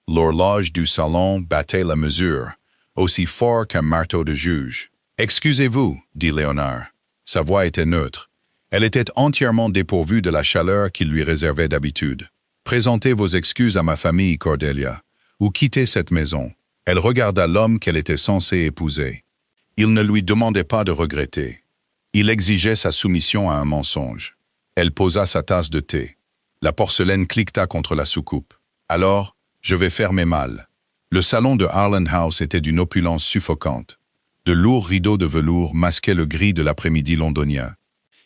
L'horloge du salon battait la mesure, aussi fort qu'un marteau de juge. « Excusez-vous, dit Léonard. Sa voix était neutre. Elle était entièrement dépourvue de la chaleur qu'il lui réservait d'habitude. « Présentez vos excuses à ma famille, Cordelia, ou quittez cette maison. » Elle regarda l'homme qu'elle était censée épouser. Il ne lui demandait pas de regretter. Il exigeait sa soumission à un mensonge. Elle posa sa tasse de thé. La porcelaine cliqueta contre la soucoupe. « Alors, je vais faire mes malles. » Le salon de Harland House était d'une opulence suffocante. De lourds rideaux de velours masquaient le gris de l'après-midi londonien.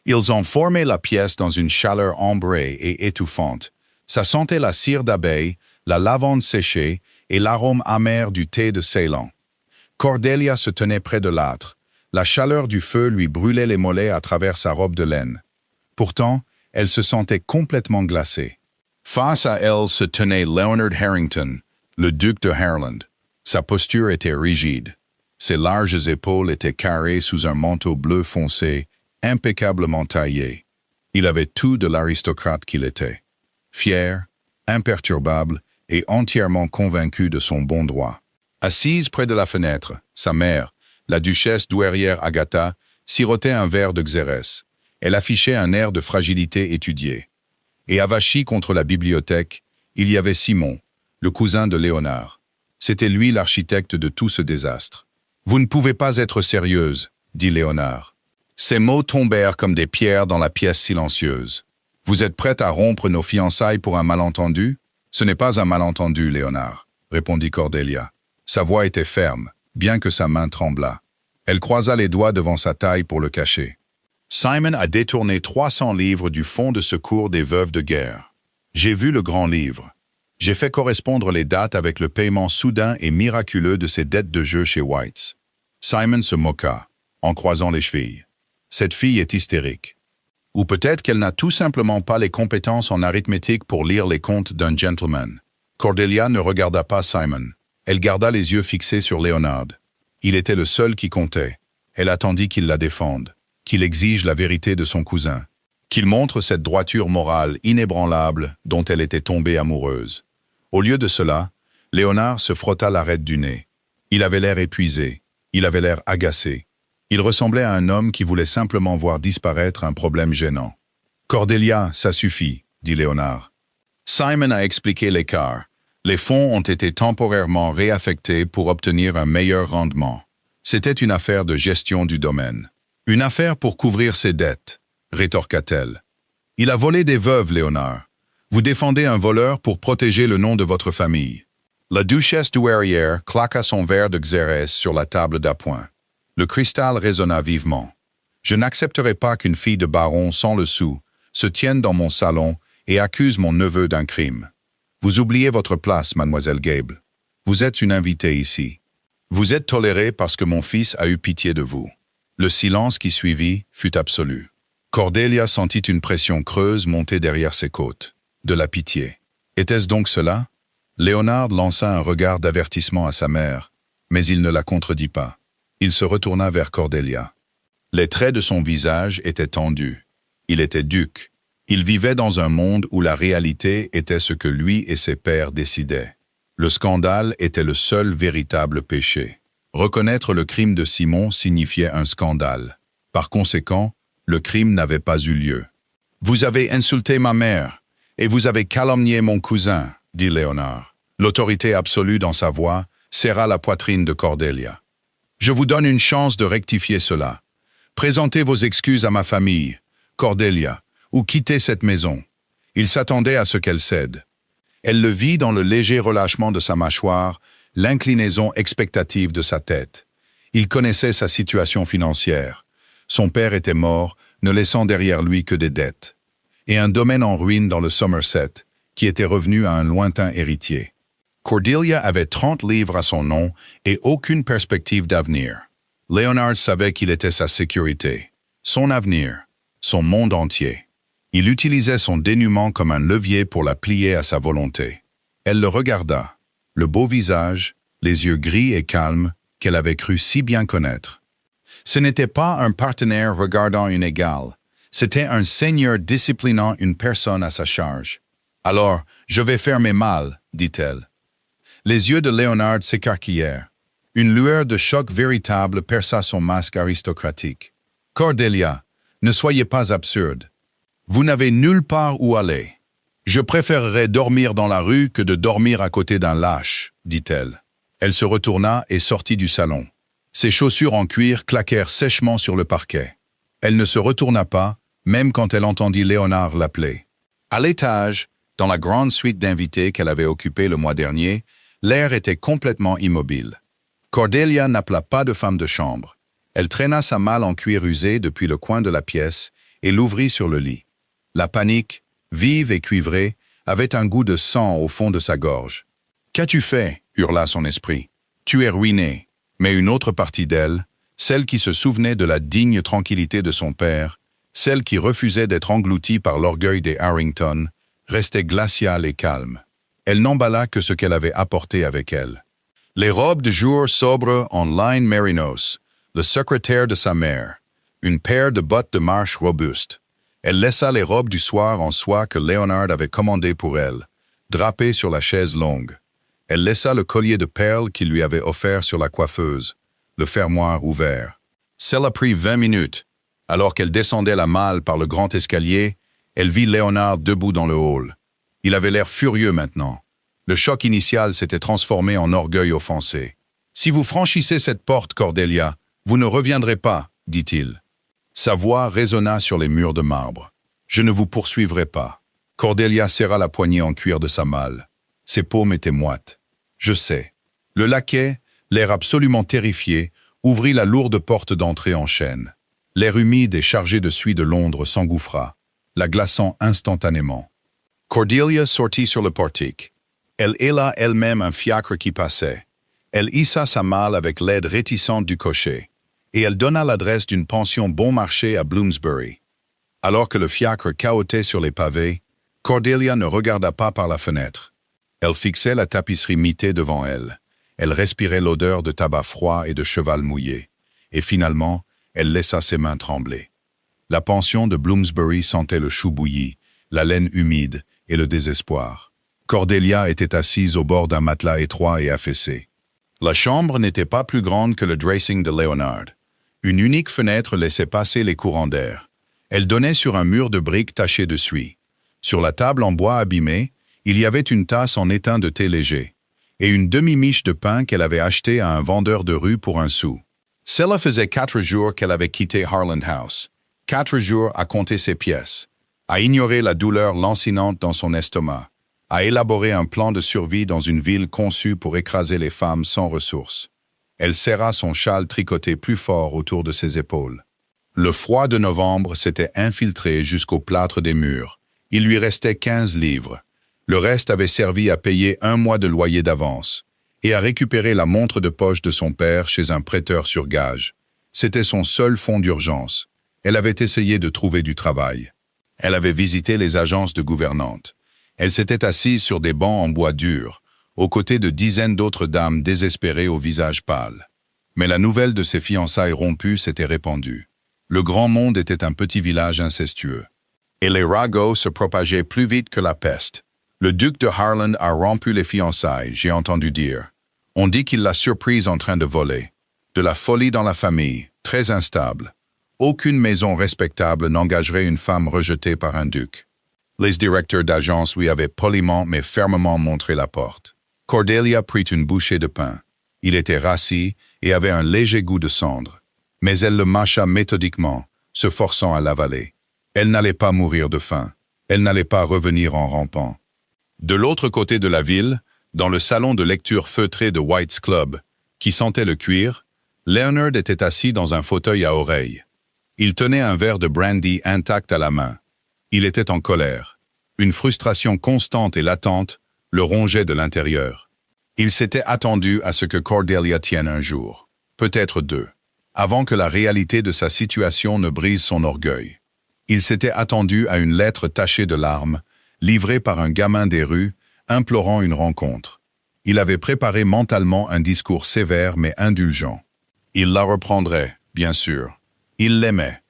Ils en formaient la pièce dans une chaleur ambrée et étouffante. Ça sentait la cire d'abeille, la lavande séchée et l'arôme amer du thé de Ceylan. Cordelia se tenait près de l'âtre. La chaleur du feu lui brûlait les mollets à travers sa robe de laine. Pourtant, elle se sentait complètement glacée. Face à elle se tenait Leonard Harrington, le duc de Harland. Sa posture était rigide. Ses larges épaules étaient carrées sous un manteau bleu foncé, impeccablement taillé. Il avait tout de l'aristocrate qu'il était. Fier, imperturbable et entièrement convaincu de son bon droit. Assise près de la fenêtre, sa mère, la duchesse douairière Agatha, sirotait un verre de xérès. Elle affichait un air de fragilité étudiée. Et avachi contre la bibliothèque, il y avait Simon, le cousin de Léonard. C'était lui l'architecte de tout ce désastre. « Vous ne pouvez pas être sérieuse, » dit Léonard. Ces mots tombèrent comme des pierres dans la pièce silencieuse. « Vous êtes prête à rompre nos fiançailles pour un malentendu ?»« Ce n'est pas un malentendu, Léonard, » répondit Cordelia. Sa voix était ferme, bien que sa main tremblât. Elle croisa les doigts devant sa taille pour le cacher. Simon a détourné 300 livres du fonds de secours des veuves de guerre. J'ai vu le grand livre. J'ai fait correspondre les dates avec le paiement soudain et miraculeux de ses dettes de jeu chez White's. Simon se moqua, en croisant les chevilles. Cette fille est hystérique. Ou peut-être qu'elle n'a tout simplement pas les compétences en arithmétique pour lire les comptes d'un gentleman. Cordelia ne regarda pas Simon. Elle garda les yeux fixés sur Léonard. Il était le seul qui comptait. Elle attendit qu'il la défende, qu'il exige la vérité de son cousin, qu'il montre cette droiture morale inébranlable dont elle était tombée amoureuse. Au lieu de cela, Léonard se frotta l'arête du nez. Il avait l'air épuisé, il avait l'air agacé. Il ressemblait à un homme qui voulait simplement voir disparaître un problème gênant. « Cordelia, ça suffit, » dit Léonard. Simon a expliqué l'écart. Les fonds ont été temporairement réaffectés pour obtenir un meilleur rendement. C'était une affaire de gestion du domaine. « Une affaire pour couvrir ses dettes, » rétorqua-t-elle. « Il a volé des veuves, Léonard. Vous défendez un voleur pour protéger le nom de votre famille. » La duchesse douairière claqua son verre de xérès sur la table d'appoint. Le cristal résonna vivement. « Je n'accepterai pas qu'une fille de baron sans le sou se tienne dans mon salon et accuse mon neveu d'un crime. Vous oubliez votre place, mademoiselle Gable. Vous êtes une invitée ici. Vous êtes tolérée parce que mon fils a eu pitié de vous. » Le silence qui suivit fut absolu. Cordelia sentit une pression creuse monter derrière ses côtes. De la pitié. Était-ce donc cela? Léonard lança un regard d'avertissement à sa mère, mais il ne la contredit pas. Il se retourna vers Cordelia. Les traits de son visage étaient tendus. Il était duc. Il vivait dans un monde où la réalité était ce que lui et ses pairs décidaient. Le scandale était le seul véritable péché. Reconnaître le crime de Simon signifiait un scandale. Par conséquent, le crime n'avait pas eu lieu. « Vous avez insulté ma mère, et vous avez calomnié mon cousin, » dit Léonard. L'autorité absolue dans sa voix serra la poitrine de Cordelia. « Je vous donne une chance de rectifier cela. Présentez vos excuses à ma famille, Cordelia, ou quittez cette maison. » Il s'attendait à ce qu'elle cède. Elle le vit dans le léger relâchement de sa mâchoire, l'inclinaison expectative de sa tête. Il connaissait sa situation financière. Son père était mort, ne laissant derrière lui que des dettes. Et un domaine en ruine dans le Somerset, qui était revenu à un lointain héritier. Cordelia avait 30 livres à son nom et aucune perspective d'avenir. Léonard savait qu'il était sa sécurité, son avenir, son monde entier. Il utilisait son dénuement comme un levier pour la plier à sa volonté. Elle le regarda, le beau visage, les yeux gris et calmes qu'elle avait cru si bien connaître. Ce n'était pas un partenaire regardant une égale, c'était un seigneur disciplinant une personne à sa charge. « Alors, je vais faire mes malles, dit-elle. » Les yeux de Léonard s'écarquillèrent. Une lueur de choc véritable perça son masque aristocratique. « Cordelia, ne soyez pas absurde. Vous n'avez nulle part où aller. Je préférerais dormir dans la rue que de dormir à côté d'un lâche, dit-elle. Elle se retourna et sortit du salon. Ses chaussures en cuir claquèrent sèchement sur le parquet. Elle ne se retourna pas, même quand elle entendit Léonard l'appeler. À l'étage, dans la grande suite d'invités qu'elle avait occupée le mois dernier, l'air était complètement immobile. Cordelia n'appela pas de femme de chambre. Elle traîna sa malle en cuir usé depuis le coin de la pièce et l'ouvrit sur le lit. La panique, vive et cuivrée, avait un goût de sang au fond de sa gorge. « Qu'as-tu fait » hurla son esprit. « Tu es ruinée. » Mais une autre partie d'elle, celle qui se souvenait de la digne tranquillité de son père, celle qui refusait d'être engloutie par l'orgueil des Harrington, restait glaciale et calme. Elle n'emballa que ce qu'elle avait apporté avec elle. Les robes de jour sobres en line mérinos, le secrétaire de sa mère, une paire de bottes de marche robustes. Elle laissa les robes du soir en soie que Léonard avait commandées pour elle, drapées sur la chaise longue. Elle laissa le collier de perles qu'il lui avait offert sur la coiffeuse, le fermoir ouvert. Cela prit 20 minutes. Alors qu'elle descendait la malle par le grand escalier, elle vit Léonard debout dans le hall. Il avait l'air furieux maintenant. Le choc initial s'était transformé en orgueil offensé. « Si vous franchissez cette porte, Cordelia, vous ne reviendrez pas, dit-il. » Sa voix résonna sur les murs de marbre. « Je ne vous poursuivrai pas. » Cordelia serra la poignée en cuir de sa malle. Ses paumes étaient moites. « Je sais. » Le laquais, l'air absolument terrifié, ouvrit la lourde porte d'entrée en chêne. L'air humide et chargé de suie de Londres s'engouffra, la glaçant instantanément. Cordelia sortit sur le portique. Elle héla elle-même un fiacre qui passait. Elle hissa sa malle avec l'aide réticente du cocher, et elle donna l'adresse d'une pension bon marché à Bloomsbury. Alors que le fiacre cahotait sur les pavés, Cordelia ne regarda pas par la fenêtre. Elle fixait la tapisserie mitée devant elle. Elle respirait l'odeur de tabac froid et de cheval mouillé. Et finalement, elle laissa ses mains trembler. La pension de Bloomsbury sentait le chou bouilli, la laine humide et le désespoir. Cordelia était assise au bord d'un matelas étroit et affaissé. La chambre n'était pas plus grande que le dressing de Léonard. Une unique fenêtre laissait passer les courants d'air. Elle donnait sur un mur de briques taché de suie. Sur la table en bois abîmé, il y avait une tasse en étain de thé léger, et une demi-miche de pain qu'elle avait achetée à un vendeur de rue pour 1 sou. Cela faisait 4 jours qu'elle avait quitté Harland House. 4 jours à compter ses pièces, à ignorer la douleur lancinante dans son estomac, à élaborer un plan de survie dans une ville conçue pour écraser les femmes sans ressources. Elle serra son châle tricoté plus fort autour de ses épaules. Le froid de novembre s'était infiltré jusqu'au plâtre des murs. Il lui restait 15 livres. Le reste avait servi à payer 1 mois de loyer d'avance et à récupérer la montre de poche de son père chez un prêteur sur gage. C'était son seul fonds d'urgence. Elle avait essayé de trouver du travail. Elle avait visité les agences de gouvernantes. Elle s'était assise sur des bancs en bois dur, aux côtés de dizaines d'autres dames désespérées au visage pâle. Mais la nouvelle de ses fiançailles rompues s'était répandue. Le grand monde était un petit village incestueux. Et les ragots se propageaient plus vite que la peste. Le duc de Harland a rompu les fiançailles, j'ai entendu dire. On dit qu'il l'a surprise en train de voler. De la folie dans la famille, très instable. Aucune maison respectable n'engagerait une femme rejetée par un duc. Les directeurs d'agence lui avaient poliment mais fermement montré la porte. Cordelia prit une bouchée de pain. Il était rassis et avait un léger goût de cendre. Mais elle le mâcha méthodiquement, se forçant à l'avaler. Elle n'allait pas mourir de faim. Elle n'allait pas revenir en rampant. De l'autre côté de la ville, dans le salon de lecture feutré de White's Club, qui sentait le cuir, Leonard était assis dans un fauteuil à oreilles. Il tenait un verre de brandy intact à la main. Il était en colère. Une frustration constante et latente le rongeait de l'intérieur. Il s'était attendu à ce que Cordelia tienne un jour, peut-être 2, avant que la réalité de sa situation ne brise son orgueil. Il s'était attendu à une lettre tachée de larmes, livrée par un gamin des rues, implorant une rencontre. Il avait préparé mentalement un discours sévère mais indulgent. Il la reprendrait, bien sûr. Il l'aimait.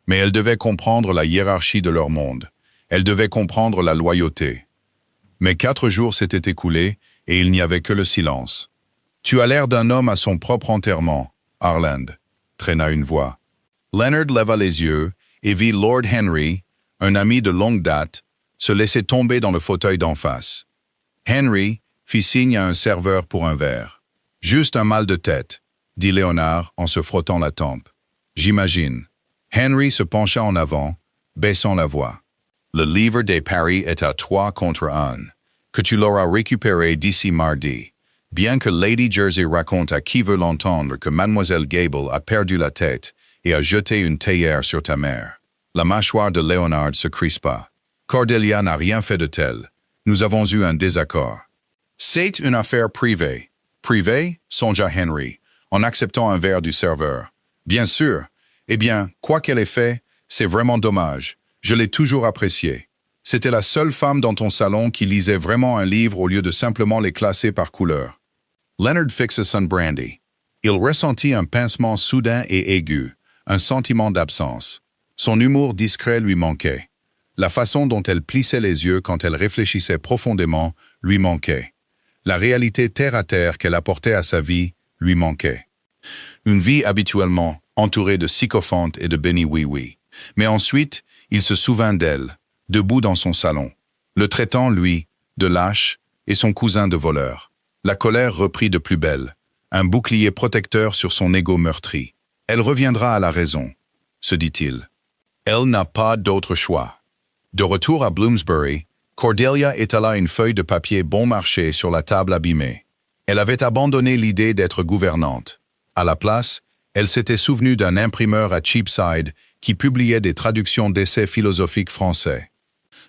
Mais elle devait comprendre la hiérarchie de leur monde. Elle devait comprendre la loyauté. Mais 4 jours s'étaient écoulés et il n'y avait que le silence. « Tu as l'air d'un homme à son propre enterrement, Harland », traîna une voix. Leonard leva les yeux et vit Lord Henry, un ami de longue date, se laisser tomber dans le fauteuil d'en face. Henry fit signe à un serveur pour un verre. « Juste un mal de tête », dit Léonard en se frottant la tempe. « J'imagine. » Henry se pencha en avant, baissant la voix. « Le livre des paris est à 3 contre 1, que tu l'auras récupéré d'ici mardi. Bien que Lady Jersey raconte à qui veut l'entendre que Mademoiselle Gable a perdu la tête et a jeté une théière sur ta mère. » La mâchoire de Léonard se crispa. « Cordelia n'a rien fait de tel. Nous avons eu un désaccord. »« C'est une affaire privée. »« Privée » songea Henry, en acceptant un verre du serveur. « Bien sûr. Eh bien, quoi qu'elle ait fait, c'est vraiment dommage. Je l'ai toujours appréciée. C'était la seule femme dans ton salon qui lisait vraiment un livre au lieu de simplement les classer par couleur. » Leonard fixa son brandy. Il ressentit un pincement soudain et aigu, un sentiment d'absence. Son humour discret lui manquait. La façon dont elle plissait les yeux quand elle réfléchissait profondément lui manquait. La réalité terre-à-terre qu'elle apportait à sa vie lui manquait. Une vie habituellement entourée de sycophantes et de béni oui-oui. Mais ensuite, il se souvint d'elle, debout dans son salon, le traitant, lui, de lâche et son cousin de voleur. La colère reprit de plus belle, un bouclier protecteur sur son ego meurtri. Elle reviendra à la raison, se dit-il. Elle n'a pas d'autre choix. De retour à Bloomsbury, Cordelia étala une feuille de papier bon marché sur la table abîmée. Elle avait abandonné l'idée d'être gouvernante. À la place, elle s'était souvenue d'un imprimeur à Cheapside qui publiait des traductions d'essais philosophiques français.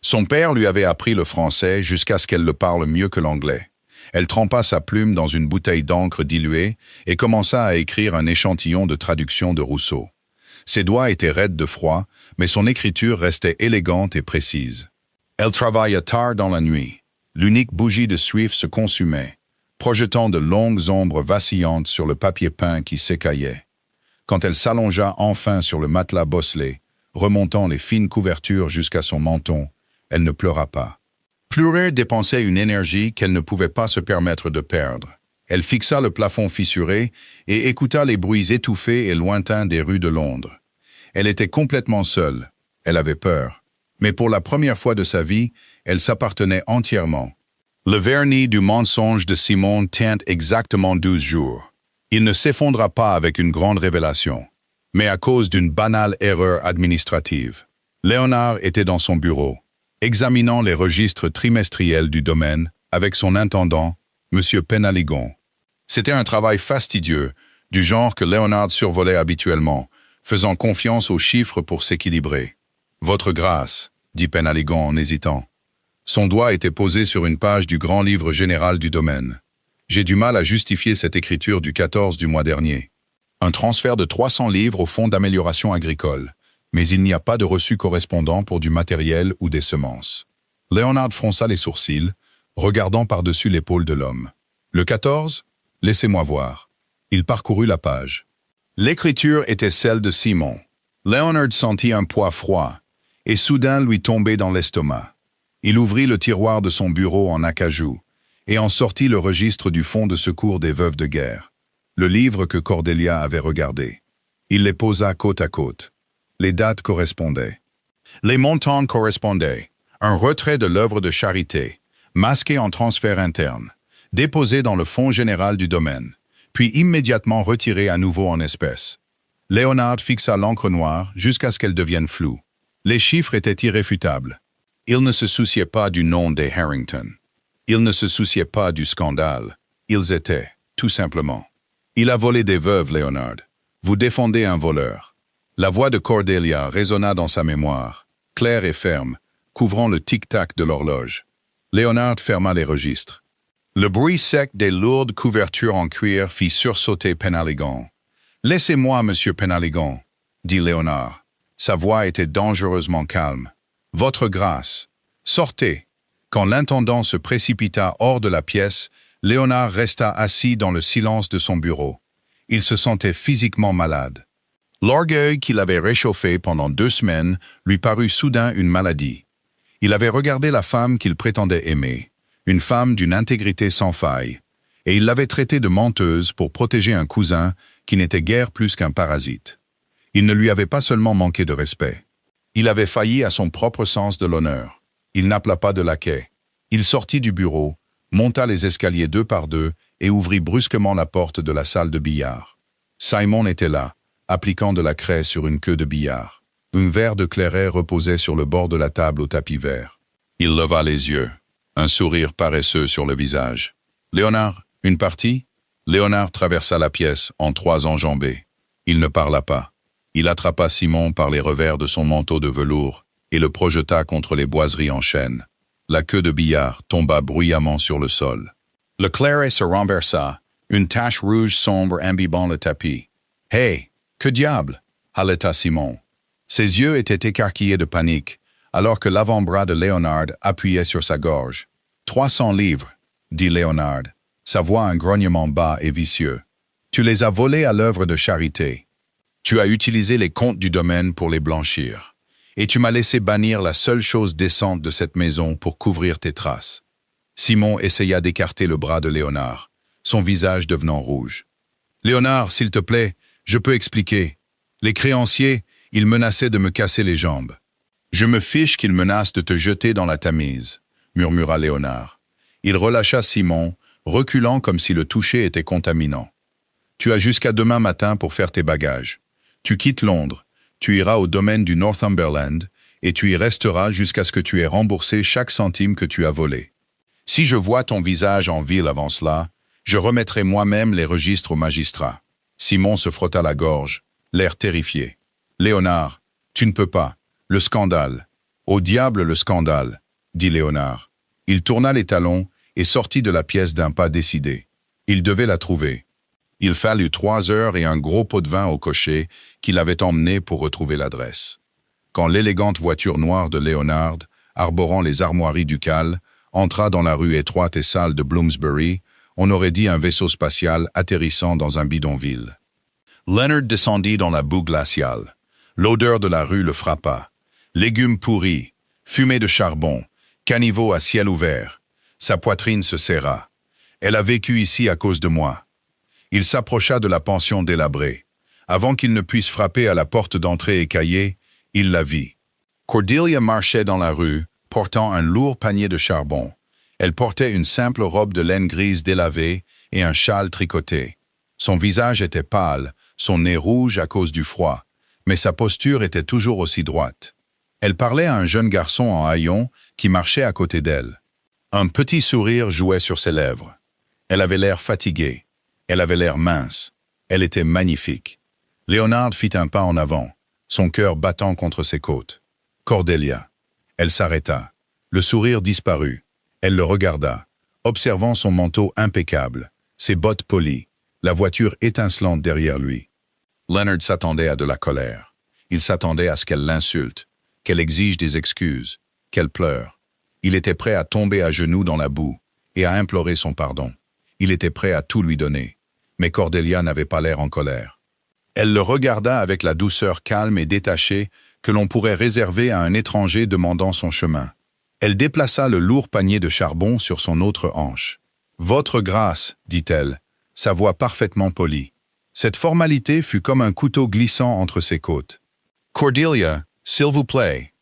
Son père lui avait appris le français jusqu'à ce qu'elle le parle mieux que l'anglais. Elle trempa sa plume dans une bouteille d'encre diluée et commença à écrire un échantillon de traduction de Rousseau. Ses doigts étaient raides de froid, mais son écriture restait élégante et précise. Elle travailla tard dans la nuit. L'unique bougie de Swift se consumait, projetant de longues ombres vacillantes sur le papier peint qui s'écaillait. Quand elle s'allongea enfin sur le matelas bosselé, remontant les fines couvertures jusqu'à son menton, elle ne pleura pas. Pleurer dépensait une énergie qu'elle ne pouvait pas se permettre de perdre. Elle fixa le plafond fissuré et écouta les bruits étouffés et lointains des rues de Londres. Elle était complètement seule. Elle avait peur. Mais pour la première fois de sa vie, elle s'appartenait entièrement. Le vernis du mensonge de Simon tient exactement 12 jours. Il ne s'effondra pas avec une grande révélation, mais à cause d'une banale erreur administrative. Léonard était dans son bureau, examinant les registres trimestriels du domaine avec son intendant, M. Penaligon. C'était un travail fastidieux, du genre que Léonard survolait habituellement, faisant confiance aux chiffres pour s'équilibrer. « Votre grâce », dit Penaligon en hésitant. Son doigt était posé sur une page du grand livre général du domaine. « J'ai du mal à justifier cette écriture du 14 du mois dernier. Un transfert de 300 livres au Fonds d'amélioration agricole, mais il n'y a pas de reçu correspondant pour du matériel ou des semences. » Léonard fronça les sourcils, regardant par-dessus l'épaule de l'homme. « Le 14 ? Laissez-moi voir. » Il parcourut la page. L'écriture était celle de Simon. Léonard sentit un poids froid, et soudain lui tomber dans l'estomac. Il ouvrit le tiroir de son bureau en acajou, et en sortit le registre du Fonds de secours des veuves de guerre, le livre que Cordelia avait regardé. Il les posa côte à côte. Les dates correspondaient. Les montants correspondaient. Un retrait de l'œuvre de charité, masqué en transfert interne, déposé dans le fonds général du domaine, puis immédiatement retiré à nouveau en espèces. Léonard fixa l'encre noire jusqu'à ce qu'elle devienne floue. Les chiffres étaient irréfutables. Il ne se souciait pas du nom des Harrington. Il ne se souciait pas du scandale. Ils étaient, tout simplement. Il a volé des veuves, Léonard. Vous défendez un voleur. La voix de Cordelia résonna dans sa mémoire, claire et ferme, couvrant le tic-tac de l'horloge. Léonard ferma les registres. Le bruit sec des lourdes couvertures en cuir fit sursauter Penaligon. « Laissez-moi, monsieur Penaligon, » dit Léonard. Sa voix était dangereusement calme. « Votre grâce. Sortez. » Quand l'intendant se précipita hors de la pièce, Léonard resta assis dans le silence de son bureau. Il se sentait physiquement malade. L'orgueil qu'il avait réchauffé pendant 2 semaines lui parut soudain une maladie. Il avait regardé la femme qu'il prétendait aimer, une femme d'une intégrité sans faille, et il l'avait traitée de menteuse pour protéger un cousin qui n'était guère plus qu'un parasite. Il ne lui avait pas seulement manqué de respect. Il avait failli à son propre sens de l'honneur. Il n'appela pas de laquais. Il sortit du bureau, monta les escaliers deux par deux et ouvrit brusquement la porte de la salle de billard. Simon était là, appliquant de la craie sur une queue de billard. Un verre de clairet reposait sur le bord de la table au tapis vert. Il leva les yeux, un sourire paresseux sur le visage. « Léonard, une partie ?» Léonard traversa la pièce en 3 enjambées. Il ne parla pas. Il attrapa Simon par les revers de son manteau de velours et le projeta contre les boiseries en chêne. La queue de billard tomba bruyamment sur le sol. Le clairet se renversa, une tache rouge sombre imbibant le tapis. « Hey, que diable !» haleta Simon. Ses yeux étaient écarquillés de panique, alors que l'avant-bras de Léonard appuyait sur sa gorge. « 300 livres, dit Léonard, sa voix un grognement bas et vicieux. Tu les as volés à l'œuvre de charité. Tu as utilisé les comptes du domaine pour les blanchir. Et tu m'as laissé bannir la seule chose décente de cette maison pour couvrir tes traces. » Simon essaya d'écarter le bras de Léonard, son visage devenant rouge. « Léonard, s'il te plaît, je peux expliquer. Les créanciers, ils menaçaient de me casser les jambes. »« Je me fiche qu'ils menacent de te jeter dans la Tamise, » murmura Léonard. Il relâcha Simon, reculant comme si le toucher était contaminant. « Tu as jusqu'à demain matin pour faire tes bagages. Tu quittes Londres, tu iras au domaine du Northumberland et tu y resteras jusqu'à ce que tu aies remboursé chaque centime que tu as volé. Si je vois ton visage en ville avant cela, je remettrai moi-même les registres au magistrat. » Simon se frotta la gorge, l'air terrifié. « Léonard, tu ne peux pas. Le scandale. Au diable le scandale, » dit Léonard. Il tourna les talons et sortit de la pièce d'un pas décidé. Il devait la trouver. Il fallut 3 heures et un gros pot de vin au cocher qu'il avait emmené pour retrouver l'adresse. Quand l'élégante voiture noire de Léonard, arborant les armoiries ducales, entra dans la rue étroite et sale de Bloomsbury, on aurait dit un vaisseau spatial atterrissant dans un bidonville. Leonard descendit dans la boue glaciale. L'odeur de la rue le frappa. Légumes pourris, fumée de charbon, caniveau à ciel ouvert. Sa poitrine se serra. Elle a vécu ici à cause de moi. Il s'approcha de la pension délabrée. Avant qu'il ne puisse frapper à la porte d'entrée écaillée, il la vit. Cordelia marchait dans la rue, portant un lourd panier de charbon. Elle portait une simple robe de laine grise délavée et un châle tricoté. Son visage était pâle, son nez rouge à cause du froid, mais sa posture était toujours aussi droite. Elle parlait à un jeune garçon en haillons qui marchait à côté d'elle. Un petit sourire jouait sur ses lèvres. Elle avait l'air fatiguée. Elle avait l'air mince. Elle était magnifique. Léonard fit un pas en avant, son cœur battant contre ses côtes. Cordelia. Elle s'arrêta. Le sourire disparut. Elle le regarda, observant son manteau impeccable, ses bottes polies, la voiture étincelante derrière lui. Leonard s'attendait à de la colère. Il s'attendait à ce qu'elle l'insulte, qu'elle exige des excuses, qu'elle pleure. Il était prêt à tomber à genoux dans la boue et à implorer son pardon. Il était prêt à tout lui donner. Mais Cordelia n'avait pas l'air en colère. Elle le regarda avec la douceur calme et détachée que l'on pourrait réserver à un étranger demandant son chemin. Elle déplaça le lourd panier de charbon sur son autre hanche. « Votre grâce, dit-elle, sa voix parfaitement polie. » Cette formalité fut comme un couteau glissant entre ses côtes. « Cordelia, s'il vous plaît. »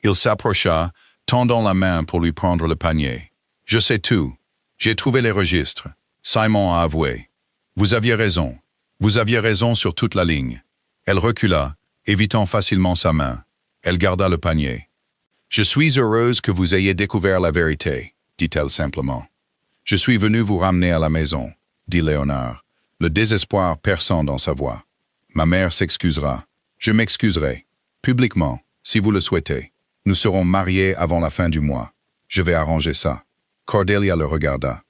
Il s'approcha, tendant la main pour lui prendre le panier. « Je sais tout. J'ai trouvé les registres. » Simon a avoué. « Vous aviez raison. Vous aviez raison sur toute la ligne. » Elle recula, évitant facilement sa main. Elle garda le panier. « Je suis heureuse que vous ayez découvert la vérité, » dit-elle simplement. « Je suis venu vous ramener à la maison, » dit Léonard, le désespoir perçant dans sa voix. « Ma mère s'excusera. Je m'excuserai. Publiquement, si vous le souhaitez. Nous serons mariés avant la fin du mois. Je vais arranger ça. » Cordelia le regarda.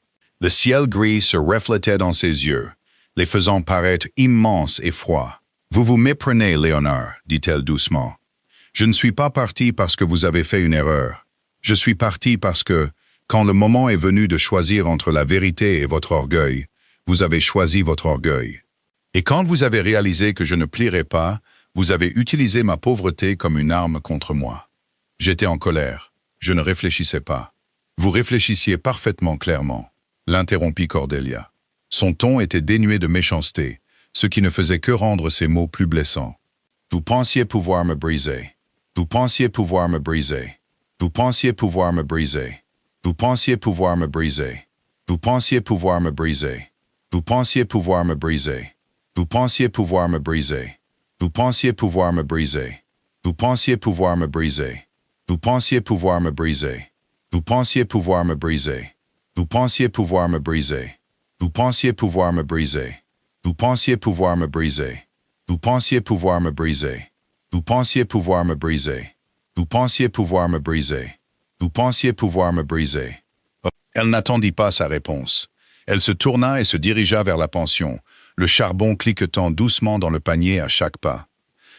Le ciel gris se reflétait dans ses yeux, les faisant paraître immenses et froids. « Vous vous méprenez, Léonard, » dit-elle doucement. « Je ne suis pas parti parce que vous avez fait une erreur. Je suis parti parce que, quand le moment est venu de choisir entre la vérité et votre orgueil, vous avez choisi votre orgueil. Et quand vous avez réalisé que je ne plierais pas, vous avez utilisé ma pauvreté comme une arme contre moi. J'étais en colère. Je ne réfléchissais pas. Vous réfléchissiez parfaitement clairement, l'interrompit Cordelia. Son ton était dénué de méchanceté, ce qui ne faisait que rendre ses mots plus blessants. Vous pensiez pouvoir me briser. Vous pensiez pouvoir me briser. Vous pensiez pouvoir me briser. Vous pensiez pouvoir me briser. Vous pensiez pouvoir me briser. Vous pensiez pouvoir me briser. Vous pensiez pouvoir me briser. Vous pensiez pouvoir me briser. Vous pensiez pouvoir me briser. Vous pensiez pouvoir me briser. Vous pensiez pouvoir me briser. Vous pensiez pouvoir me briser. Vous pensiez pouvoir me briser. Vous pensiez pouvoir me briser. Vous pensiez pouvoir me briser. Vous pensiez pouvoir me briser. Vous pensiez pouvoir me briser. Vous pensiez pouvoir me briser. Elle n'attendit pas sa réponse. Elle se tourna et se dirigea vers la pension, le charbon cliquetant doucement dans le panier à chaque pas.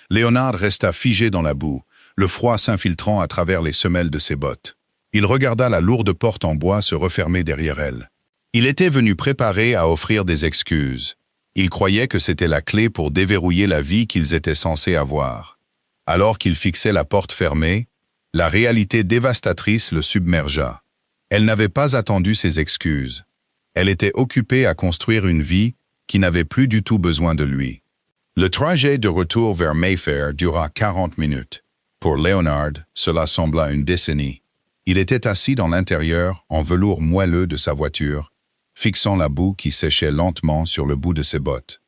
Léonard resta figé dans la boue, le froid s'infiltrant à travers les semelles de ses bottes. Il regarda la lourde porte en bois se refermer derrière elle. Il était venu préparé à offrir des excuses. Il croyait que c'était la clé pour déverrouiller la vie qu'ils étaient censés avoir. Alors qu'il fixait la porte fermée, la réalité dévastatrice le submergea. Elle n'avait pas attendu ses excuses. Elle était occupée à construire une vie qui n'avait plus du tout besoin de lui. Le trajet de retour vers Mayfair dura 40 minutes. Pour Léonard, cela sembla une décennie. Il était assis dans l'intérieur, en velours moelleux de sa voiture, fixant la boue qui séchait lentement sur le bout de ses bottes.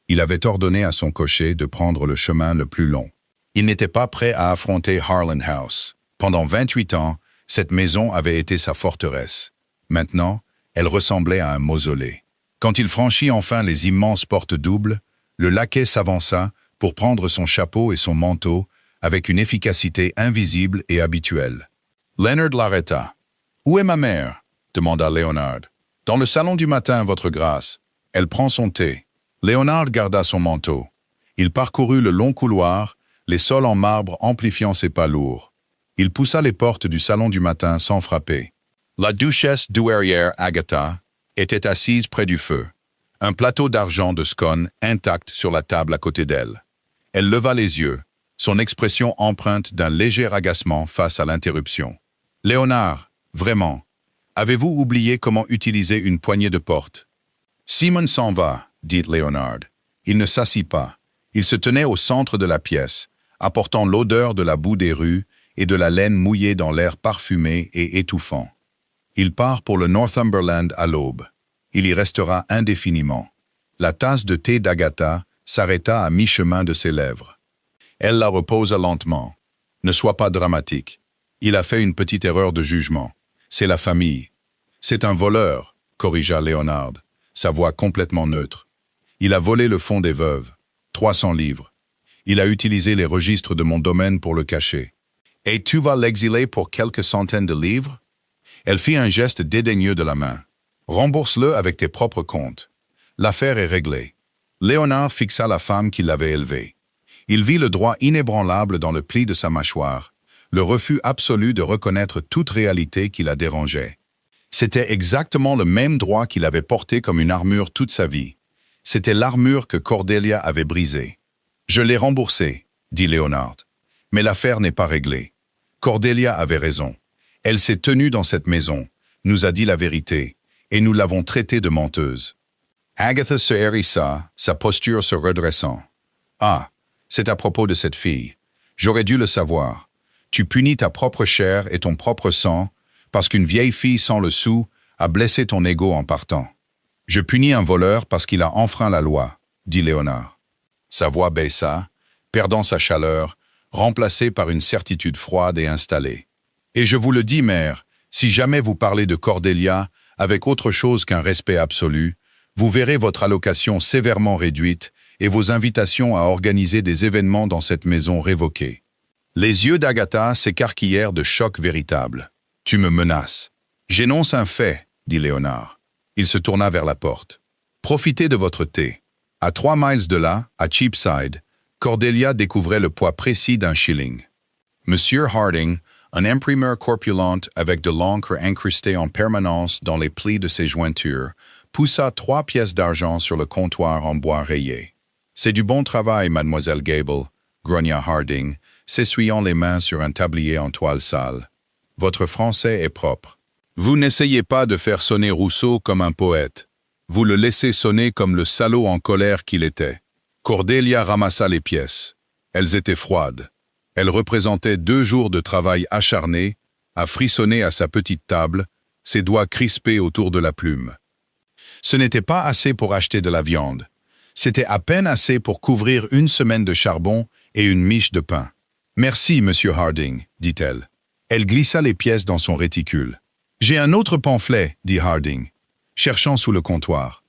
Il avait ordonné à son cocher de prendre le chemin le plus long. Il n'était pas prêt à affronter Harlan House. Pendant 28 ans, cette maison avait été sa forteresse. Maintenant, elle ressemblait à un mausolée. Quand il franchit enfin les immenses portes doubles, le laquais s'avança pour prendre son chapeau et son manteau avec une efficacité invisible et habituelle. Leonard l'arrêta. « Où est ma mère » demanda Léonard. « Dans le salon du matin, votre grâce. Elle prend son thé. » Léonard garda son manteau. Il parcourut le long couloir, les sols en marbre amplifiant ses pas lourds. Il poussa les portes du salon du matin sans frapper. La duchesse douairière Agatha était assise près du feu, un plateau d'argent de scone intact sur la table à côté d'elle. Elle leva les yeux, son expression empreinte d'un léger agacement face à l'interruption. « Léonard, vraiment, avez-vous oublié comment utiliser une poignée de porte ?»« Simon s'en va, » dit Léonard. Il ne s'assit pas. Il se tenait au centre de la pièce, apportant l'odeur de la boue des rues et de la laine mouillée dans l'air parfumé et étouffant. Il part pour le Northumberland à l'aube. Il y restera indéfiniment. La tasse de thé d'Agatha s'arrêta à mi-chemin de ses lèvres. Elle la reposa lentement. « Ne sois pas dramatique. Il a fait une petite erreur de jugement. C'est la famille. »« C'est un voleur, » corrigea Léonard, sa voix complètement neutre. « Il a volé le fonds des veuves. 300 livres. Il a utilisé les registres de mon domaine pour le cacher. Et tu vas l'exiler pour quelques centaines de livres ?» Elle fit un geste dédaigneux de la main. « Rembourse-le avec tes propres comptes. L'affaire est réglée. » Léonard fixa la femme qui l'avait élevé. Il vit le droit inébranlable dans le pli de sa mâchoire, le refus absolu de reconnaître toute réalité qui la dérangeait. C'était exactement le même droit qu'il avait porté comme une armure toute sa vie. C'était l'armure que Cordelia avait brisée. « Je l'ai remboursée, » dit Léonard. « Mais l'affaire n'est pas réglée. Cordelia avait raison. Elle s'est tenue dans cette maison, nous a dit la vérité, et nous l'avons traitée de menteuse. » Agatha se hérissa, sa posture se redressant. « Ah, c'est à propos de cette fille. J'aurais dû le savoir. Tu punis ta propre chair et ton propre sang parce qu'une vieille fille sans le sou a blessé ton ego en partant. Je punis un voleur parce qu'il a enfreint la loi, » dit Léonard. Sa voix baissa, perdant sa chaleur, remplacée par une certitude froide et installée. « Et je vous le dis, mère, si jamais vous parlez de Cordelia avec autre chose qu'un respect absolu, vous verrez votre allocation sévèrement réduite et vos invitations à organiser des événements dans cette maison révoquées. » Les yeux d'Agatha s'écarquillèrent de choc véritable. « Tu me menaces. »« J'énonce un fait, » dit Léonard. Il se tourna vers la porte. « Profitez de votre thé. » À 3 miles de là, à Cheapside, Cordelia découvrait le poids précis d'un shilling. Monsieur Harding, un imprimeur corpulent avec de l'encre incrustée en permanence dans les plis de ses jointures, poussa 3 pièces d'argent sur le comptoir en bois rayé. « C'est du bon travail, mademoiselle Gable, » grogna Harding, s'essuyant les mains sur un tablier en toile sale. « Votre français est propre. Vous n'essayez pas de faire sonner Rousseau comme un poète. Vous le laissez sonner comme le salaud en colère qu'il était. Cordelia ramassa les pièces. Elles étaient froides. Elles représentaient 2 jours de travail acharné, à frissonner à sa petite table, ses doigts crispés autour de la plume. Ce n'était pas assez pour acheter de la viande. C'était à peine assez pour couvrir 1 semaine de charbon et une miche de pain. « Merci, monsieur Harding, dit-elle. Elle glissa les pièces dans son réticule. « J'ai un autre pamphlet, dit Harding, cherchant sous le comptoir.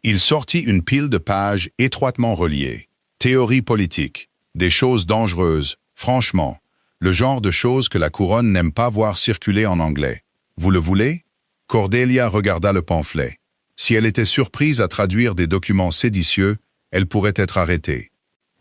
Il sortit une pile de pages étroitement reliées. Théorie politique, des choses dangereuses, franchement, le genre de choses que la couronne n'aime pas voir circuler en anglais. Vous le voulez? Cordelia regarda le pamphlet. Si elle était surprise à traduire des documents séditieux, elle pourrait être arrêtée.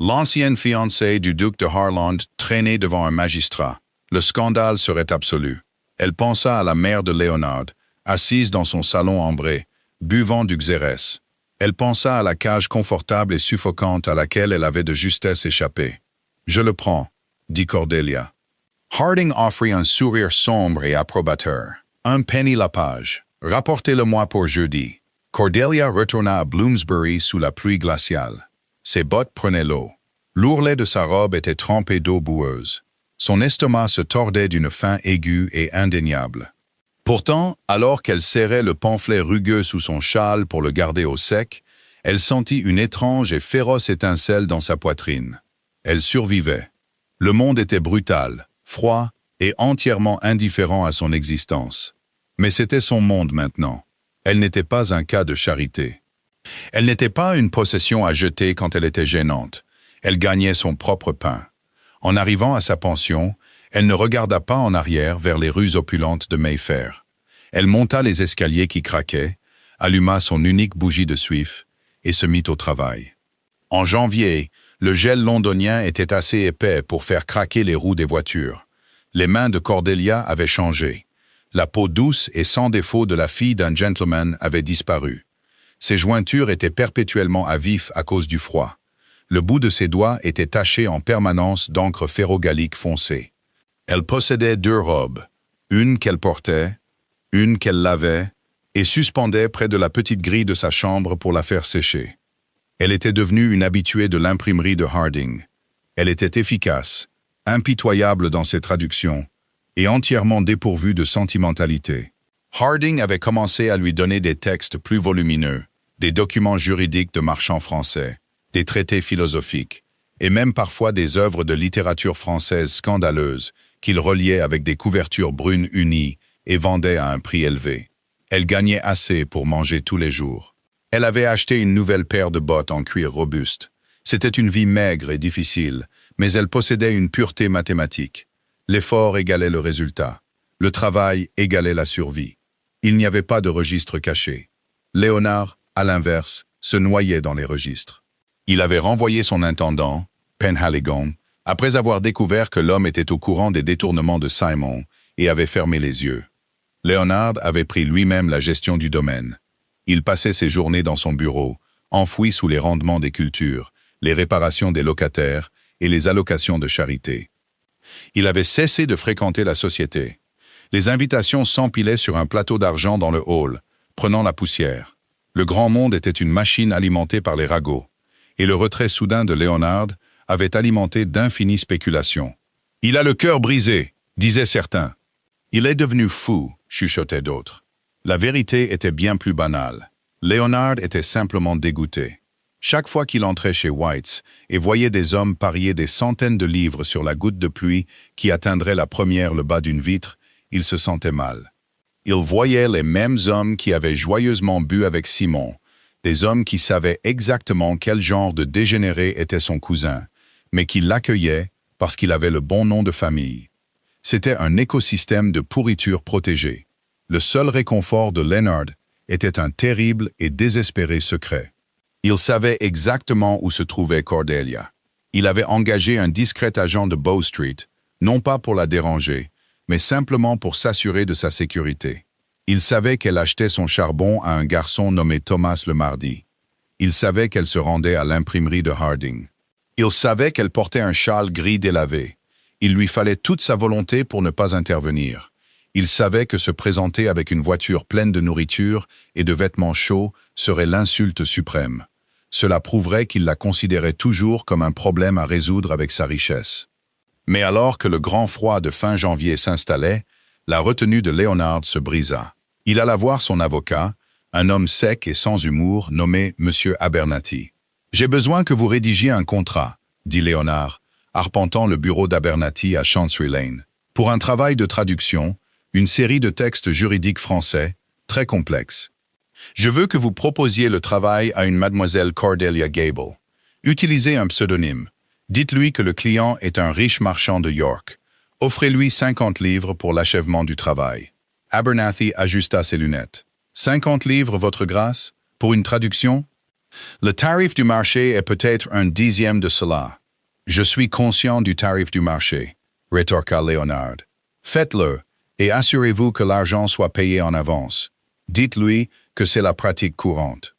L'ancienne fiancée du duc de Harland traînait devant un magistrat. Le scandale serait absolu. Elle pensa à la mère de Léonard, assise dans son salon ambré, buvant du xérès. Elle pensa à la cage confortable et suffocante à laquelle elle avait de justesse échappé. « Je le prends », dit Cordelia. Harding offrit un sourire sombre et approbateur. « 1 penny la page. Rapportez-le-moi pour jeudi. » Cordelia retourna à Bloomsbury sous la pluie glaciale. Ses bottes prenaient l'eau. L'ourlet de sa robe était trempé d'eau boueuse. Son estomac se tordait d'une faim aiguë et indéniable. Pourtant, alors qu'elle serrait le pamphlet rugueux sous son châle pour le garder au sec, elle sentit une étrange et féroce étincelle dans sa poitrine. Elle survivait. Le monde était brutal, froid et entièrement indifférent à son existence. Mais c'était son monde maintenant. Elle n'était pas un cas de charité. Elle n'était pas une possession à jeter quand elle était gênante. Elle gagnait son propre pain. En arrivant à sa pension, elle ne regarda pas en arrière vers les rues opulentes de Mayfair. Elle monta les escaliers qui craquaient, alluma son unique bougie de suif et se mit au travail. En janvier, le gel londonien était assez épais pour faire craquer les roues des voitures. Les mains de Cordelia avaient changé. La peau douce et sans défaut de la fille d'un gentleman avait disparu. Ses jointures étaient perpétuellement à vif à cause du froid. Le bout de ses doigts était taché en permanence d'encre ferrogallique foncée. Elle possédait 2 robes, une qu'elle portait, une qu'elle lavait, et suspendait près de la petite grille de sa chambre pour la faire sécher. Elle était devenue une habituée de l'imprimerie de Harding. Elle était efficace, impitoyable dans ses traductions, et entièrement dépourvue de sentimentalité. Harding avait commencé à lui donner des textes plus volumineux, des documents juridiques de marchands français, des traités philosophiques, et même parfois des œuvres de littérature française scandaleuses qu'il reliait avec des couvertures brunes unies et vendait à un prix élevé. Elle gagnait assez pour manger tous les jours. Elle avait acheté une nouvelle paire de bottes en cuir robuste. C'était une vie maigre et difficile, mais elle possédait une pureté mathématique. L'effort égalait le résultat. Le travail égalait la survie. Il n'y avait pas de registre caché. Léonard, à l'inverse, se noyait dans les registres. Il avait renvoyé son intendant, Penhaligon, après avoir découvert que l'homme était au courant des détournements de Simon et avait fermé les yeux. Léonard avait pris lui-même la gestion du domaine. Il passait ses journées dans son bureau, enfoui sous les rendements des cultures, les réparations des locataires et les allocations de charité. Il avait cessé de fréquenter la société. Les invitations s'empilaient sur un plateau d'argent dans le hall, prenant la poussière. Le grand monde était une machine alimentée par les ragots, et le retrait soudain de Léonard avait alimenté d'infinies spéculations. « Il a le cœur brisé », disaient certains. « Il est devenu fou », chuchotaient d'autres. La vérité était bien plus banale. Léonard était simplement dégoûté. Chaque fois qu'il entrait chez White's et voyait des hommes parier des centaines de livres sur la goutte de pluie qui atteindrait la première le bas d'une vitre, il se sentait mal. Il voyait les mêmes hommes qui avaient joyeusement bu avec Simon, des hommes qui savaient exactement quel genre de dégénéré était son cousin, mais qui l'accueillaient parce qu'il avait le bon nom de famille. C'était un écosystème de pourriture protégée. Le seul réconfort de Leonard était un terrible et désespéré secret. Il savait exactement où se trouvait Cordelia. Il avait engagé un discret agent de Bow Street, non pas pour la déranger, mais simplement pour s'assurer de sa sécurité. Il savait qu'elle achetait son charbon à un garçon nommé Thomas le mardi. Il savait qu'elle se rendait à l'imprimerie de Harding. Il savait qu'elle portait un châle gris délavé. Il lui fallait toute sa volonté pour ne pas intervenir. Il savait que se présenter avec une voiture pleine de nourriture et de vêtements chauds serait l'insulte suprême. Cela prouverait qu'il la considérait toujours comme un problème à résoudre avec sa richesse. Mais alors que le grand froid de fin janvier s'installait, la retenue de Léonard se brisa. Il alla voir son avocat, un homme sec et sans humour nommé M. Abernathy. « J'ai besoin que vous rédigiez un contrat, » dit Léonard, arpentant le bureau d'Abernathy à Chancery Lane. « Pour un travail de traduction, une série de textes juridiques français, très complexes. Je veux que vous proposiez le travail à une mademoiselle Cordelia Gable. Utilisez un pseudonyme. Dites-lui que le client est un riche marchand de York. Offrez-lui 50 livres pour l'achèvement du travail. » Abernathy ajusta ses lunettes. « 50 livres, votre grâce, pour une traduction? Le tarif du marché est peut-être un dixième de cela. »« Je suis conscient du tarif du marché, » rétorqua Léonard. « Faites-le, et assurez-vous que l'argent soit payé en avance. Dites-lui que c'est la pratique courante. »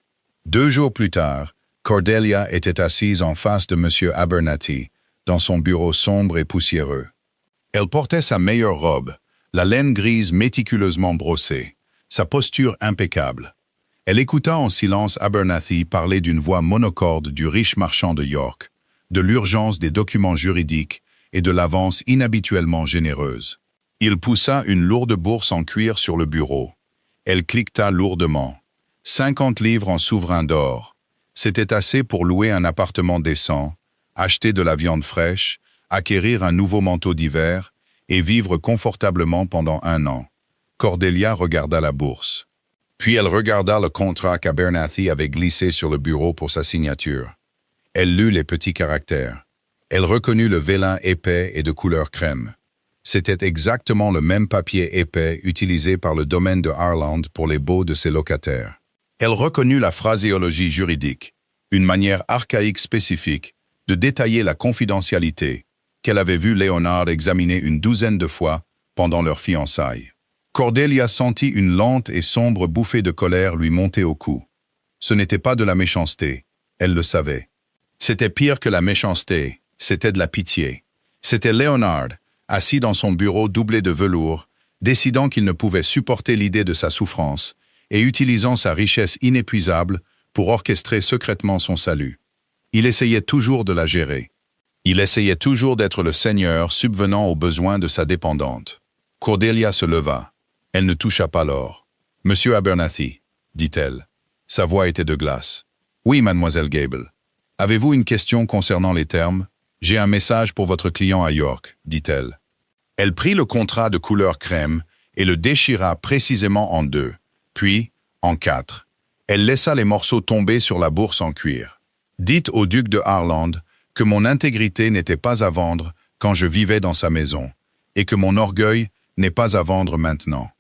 2 jours plus tard, Cordelia était assise en face de M. Abernathy, dans son bureau sombre et poussiéreux. Elle portait sa meilleure robe, la laine grise méticuleusement brossée, sa posture impeccable. Elle écouta en silence Abernathy parler d'une voix monocorde du riche marchand de York, de l'urgence des documents juridiques et de l'avance inhabituellement généreuse. Il poussa une lourde bourse en cuir sur le bureau. Elle cliqueta lourdement. 50 livres en souverain d'or. C'était assez pour louer un appartement décent, acheter de la viande fraîche, acquérir un nouveau manteau d'hiver et vivre confortablement pendant 1 an. Cordelia regarda la bourse. Puis elle regarda le contrat qu'Abernathy avait glissé sur le bureau pour sa signature. Elle lut les petits caractères. Elle reconnut le vélin épais et de couleur crème. C'était exactement le même papier épais utilisé par le domaine de Harland pour les baux de ses locataires. Elle reconnut la phraséologie juridique, une manière archaïque spécifique de détailler la confidentialité qu'elle avait vu Léonard examiner une 12aine de fois pendant leur fiançailles. Cordelia sentit une lente et sombre bouffée de colère lui monter au cou. Ce n'était pas de la méchanceté, elle le savait. C'était pire que la méchanceté, c'était de la pitié. C'était Léonard, assis dans son bureau doublé de velours, décidant qu'il ne pouvait supporter l'idée de sa souffrance et utilisant sa richesse inépuisable pour orchestrer secrètement son salut. Il essayait toujours de la gérer. Il essayait toujours d'être le seigneur subvenant aux besoins de sa dépendante. Cordelia se leva. Elle ne toucha pas l'or. « Monsieur Abernathy, » dit-elle. Sa voix était de glace. « Oui, mademoiselle Gable. Avez-vous une question concernant les termes? J'ai un message pour votre client à York, » dit-elle. Elle prit le contrat de couleur crème et le déchira précisément en 2, puis en 4. Elle laissa les morceaux tomber sur la bourse en cuir. « Dites au duc de Harland que mon intégrité n'était pas à vendre quand je vivais dans sa maison, et que mon orgueil n'est pas à vendre maintenant.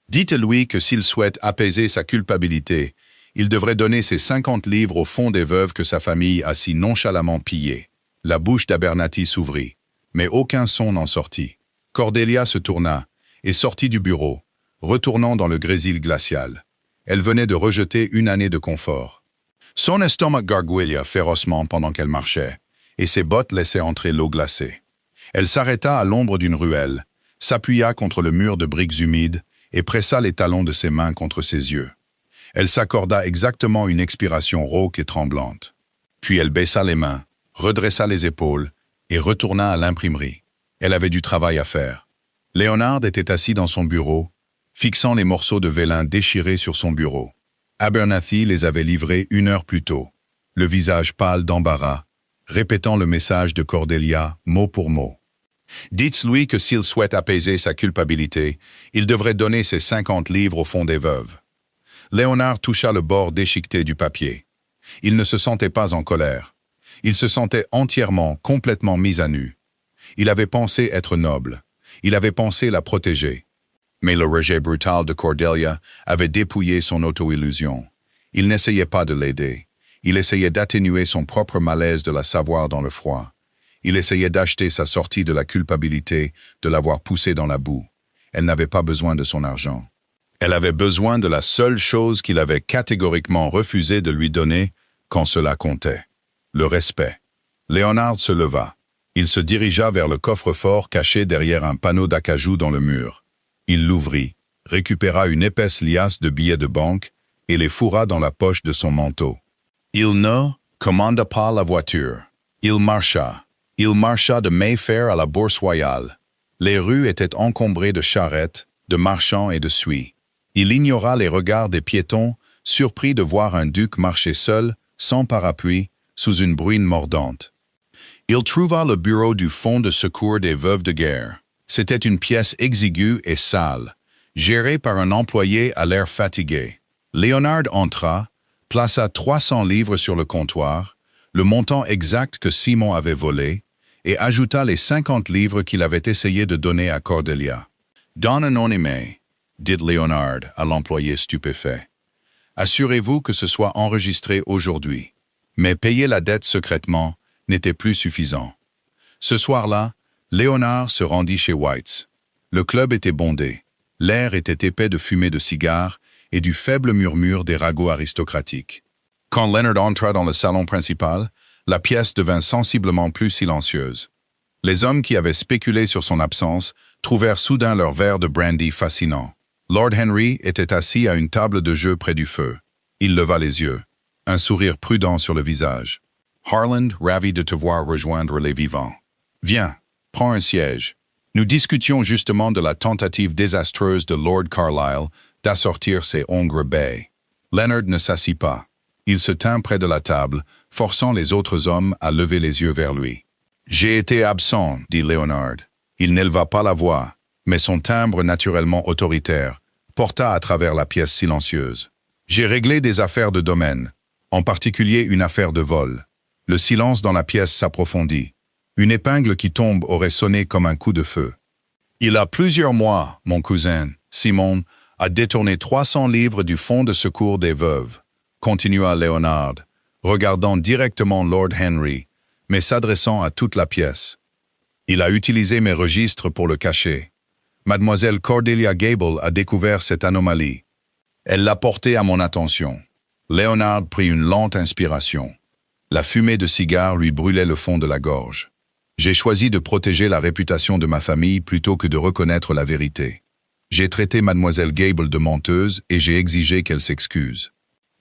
Dites-lui que s'il souhaite apaiser sa culpabilité, il devrait donner ses 50 livres au fonds des veuves que sa famille a si nonchalamment pillées. » La bouche d'Abernathy s'ouvrit, mais aucun son n'en sortit. Cordelia se tourna et sortit du bureau, retournant dans le grésil glacial. Elle venait de rejeter 1 année de confort. Son estomac gargouilla férocement pendant qu'elle marchait, et ses bottes laissaient entrer l'eau glacée. Elle s'arrêta à l'ombre d'une ruelle, s'appuya contre le mur de briques humides et pressa les talons de ses mains contre ses yeux. Elle s'accorda exactement une expiration rauque et tremblante. Puis elle baissa les mains, redressa les épaules et retourna à l'imprimerie. Elle avait du travail à faire. Léonard était assis dans son bureau, fixant les morceaux de vélin déchirés sur son bureau. Abernathy les avait livrés 1 heure plus tôt, le visage pâle d'embarras, répétant le message de Cordelia mot pour mot. Dites-lui que s'il souhaite apaiser sa culpabilité, il devrait donner ses 50 livres au fond des veuves. Léonard toucha le bord déchiqueté du papier. Il ne se sentait pas en colère. Il se sentait entièrement, complètement mis à nu. Il avait pensé être noble. Il avait pensé la protéger. Mais le rejet brutal de Cordelia avait dépouillé son auto-illusion. Il n'essayait pas de l'aider. Il essayait d'atténuer son propre malaise de la savoir dans le froid. Il essayait d'acheter sa sortie de la culpabilité de l'avoir poussée dans la boue. Elle n'avait pas besoin de son argent. Elle avait besoin de la seule chose qu'il avait catégoriquement refusé de lui donner quand cela comptait. Le respect. Léonard se leva. Il se dirigea vers le coffre-fort caché derrière un panneau d'acajou dans le mur. Il l'ouvrit, récupéra une épaisse liasse de billets de banque et les fourra dans la poche de son manteau. Il ne commanda pas la voiture. Il marcha. Il marcha de Mayfair à la Bourse Royale. Les rues étaient encombrées de charrettes, de marchands et de suies. Il ignora les regards des piétons, surpris de voir un duc marcher seul, sans parapluie, sous une bruine mordante. Il trouva le bureau du Fonds de secours des veuves de guerre. C'était une pièce exiguë et sale, gérée par un employé à l'air fatigué. Léonard entra, plaça 300 livres sur le comptoir, le montant exact que Simon avait volé, et ajouta les 50 livres qu'il avait essayé de donner à Cordelia. « Don anonyme », dit Léonard à l'employé stupéfait. « Assurez-vous que ce soit enregistré aujourd'hui. » Mais payer la dette secrètement n'était plus suffisant. Ce soir-là, Léonard se rendit chez White's. Le club était bondé. L'air était épais de fumée de cigares et du faible murmure des ragots aristocratiques. Quand Leonard entra dans le salon principal, la pièce devint sensiblement plus silencieuse. Les hommes qui avaient spéculé sur son absence trouvèrent soudain leur verre de brandy fascinant. Lord Henry était assis à une table de jeu près du feu. Il leva les yeux, un sourire prudent sur le visage. « Harland, ravi de te voir rejoindre les vivants. Viens, prends un siège. Nous discutions justement de la tentative désastreuse de Lord Carlisle d'assortir ses hongres baies. » Leonard ne s'assit pas. Il se tint près de la table, forçant les autres hommes à lever les yeux vers lui. « J'ai été absent, » dit Léonard. Il n'éleva pas la voix, mais son timbre naturellement autoritaire porta à travers la pièce silencieuse. « J'ai réglé des affaires de domaine, en particulier une affaire de vol. » Le silence dans la pièce s'approfondit. Une épingle qui tombe aurait sonné comme un coup de feu. « Il a plusieurs mois, mon cousin, Simon, a détourné 300 livres du Fonds de secours des veuves. » Continua Léonard, regardant directement Lord Henry, mais s'adressant à toute la pièce. Il a utilisé mes registres pour le cacher. Mademoiselle Cordelia Gable a découvert cette anomalie. Elle l'a portée à mon attention. Léonard prit une lente inspiration. La fumée de cigare lui brûlait le fond de la gorge. J'ai choisi de protéger la réputation de ma famille plutôt que de reconnaître la vérité. J'ai traité Mademoiselle Gable de menteuse et j'ai exigé qu'elle s'excuse.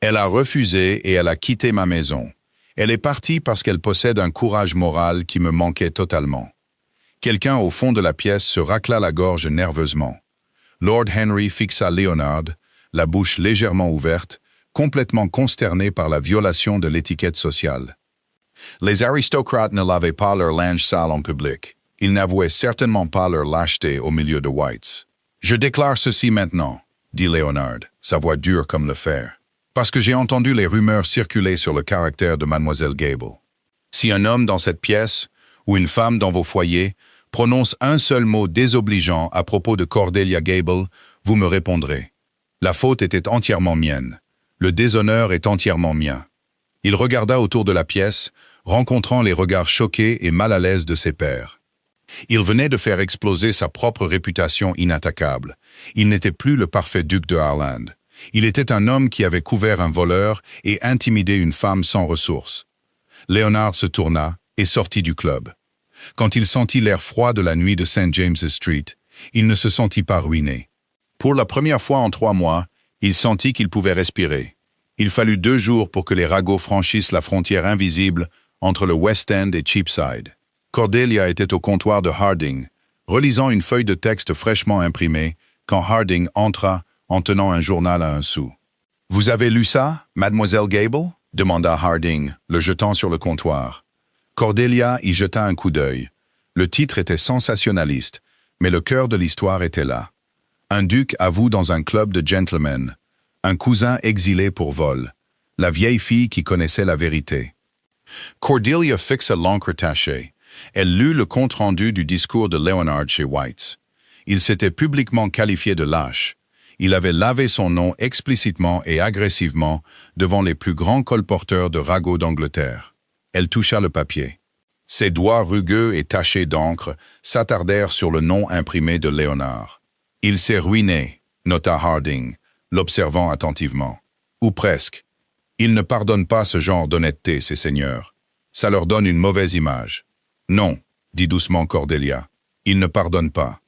Elle a refusé et elle a quitté ma maison. Elle est partie parce qu'elle possède un courage moral qui me manquait totalement. Quelqu'un au fond de la pièce se racla la gorge nerveusement. Lord Henry fixa Léonard, la bouche légèrement ouverte, complètement consterné par la violation de l'étiquette sociale. Les aristocrates ne lavaient pas leur linge sale en public. Ils n'avouaient certainement pas leur lâcheté au milieu de White's. « Je déclare ceci maintenant, » dit Léonard, sa voix dure comme le fer, « parce que j'ai entendu les rumeurs circuler sur le caractère de Mademoiselle Gable. Si un homme dans cette pièce, ou une femme dans vos foyers, prononce un seul mot désobligeant à propos de Cordelia Gable, vous me répondrez. La faute était entièrement mienne. Le déshonneur est entièrement mien. » Il regarda autour de la pièce, rencontrant les regards choqués et mal à l'aise de ses pairs. Il venait de faire exploser sa propre réputation inattaquable. Il n'était plus le parfait duc de Harland. Il était un homme qui avait couvert un voleur et intimidé une femme sans ressources. Léonard se tourna et sortit du club. Quand il sentit l'air froid de la nuit de St. James's Street, il ne se sentit pas ruiné. Pour la première fois en 3 mois, il sentit qu'il pouvait respirer. Il fallut 2 jours pour que les ragots franchissent la frontière invisible entre le West End et Cheapside. Cordelia était au comptoir de Harding, relisant une feuille de texte fraîchement imprimée, quand Harding entra en tenant un journal à un sou. « Vous avez lu ça, Mademoiselle Gable » demanda Harding, le jetant sur le comptoir. Cordelia y jeta un coup d'œil. Le titre était sensationnaliste, mais le cœur de l'histoire était là. Un duc avoue dans un club de gentlemen, un cousin exilé pour vol, la vieille fille qui connaissait la vérité. Cordelia fixa l'encre tachée. Elle lut le compte-rendu du discours de Léonard chez White's. Il s'était publiquement qualifié de lâche. Il avait lavé son nom explicitement et agressivement devant les plus grands colporteurs de ragots d'Angleterre. Elle toucha le papier. Ses doigts rugueux et tachés d'encre s'attardèrent sur le nom imprimé de Léonard. « Il s'est ruiné », nota Harding, l'observant attentivement. « Ou presque. Il ne pardonne pas ce genre d'honnêteté, ces seigneurs. Ça leur donne une mauvaise image. » « Non, » dit doucement Cordelia. « Il ne pardonne pas. »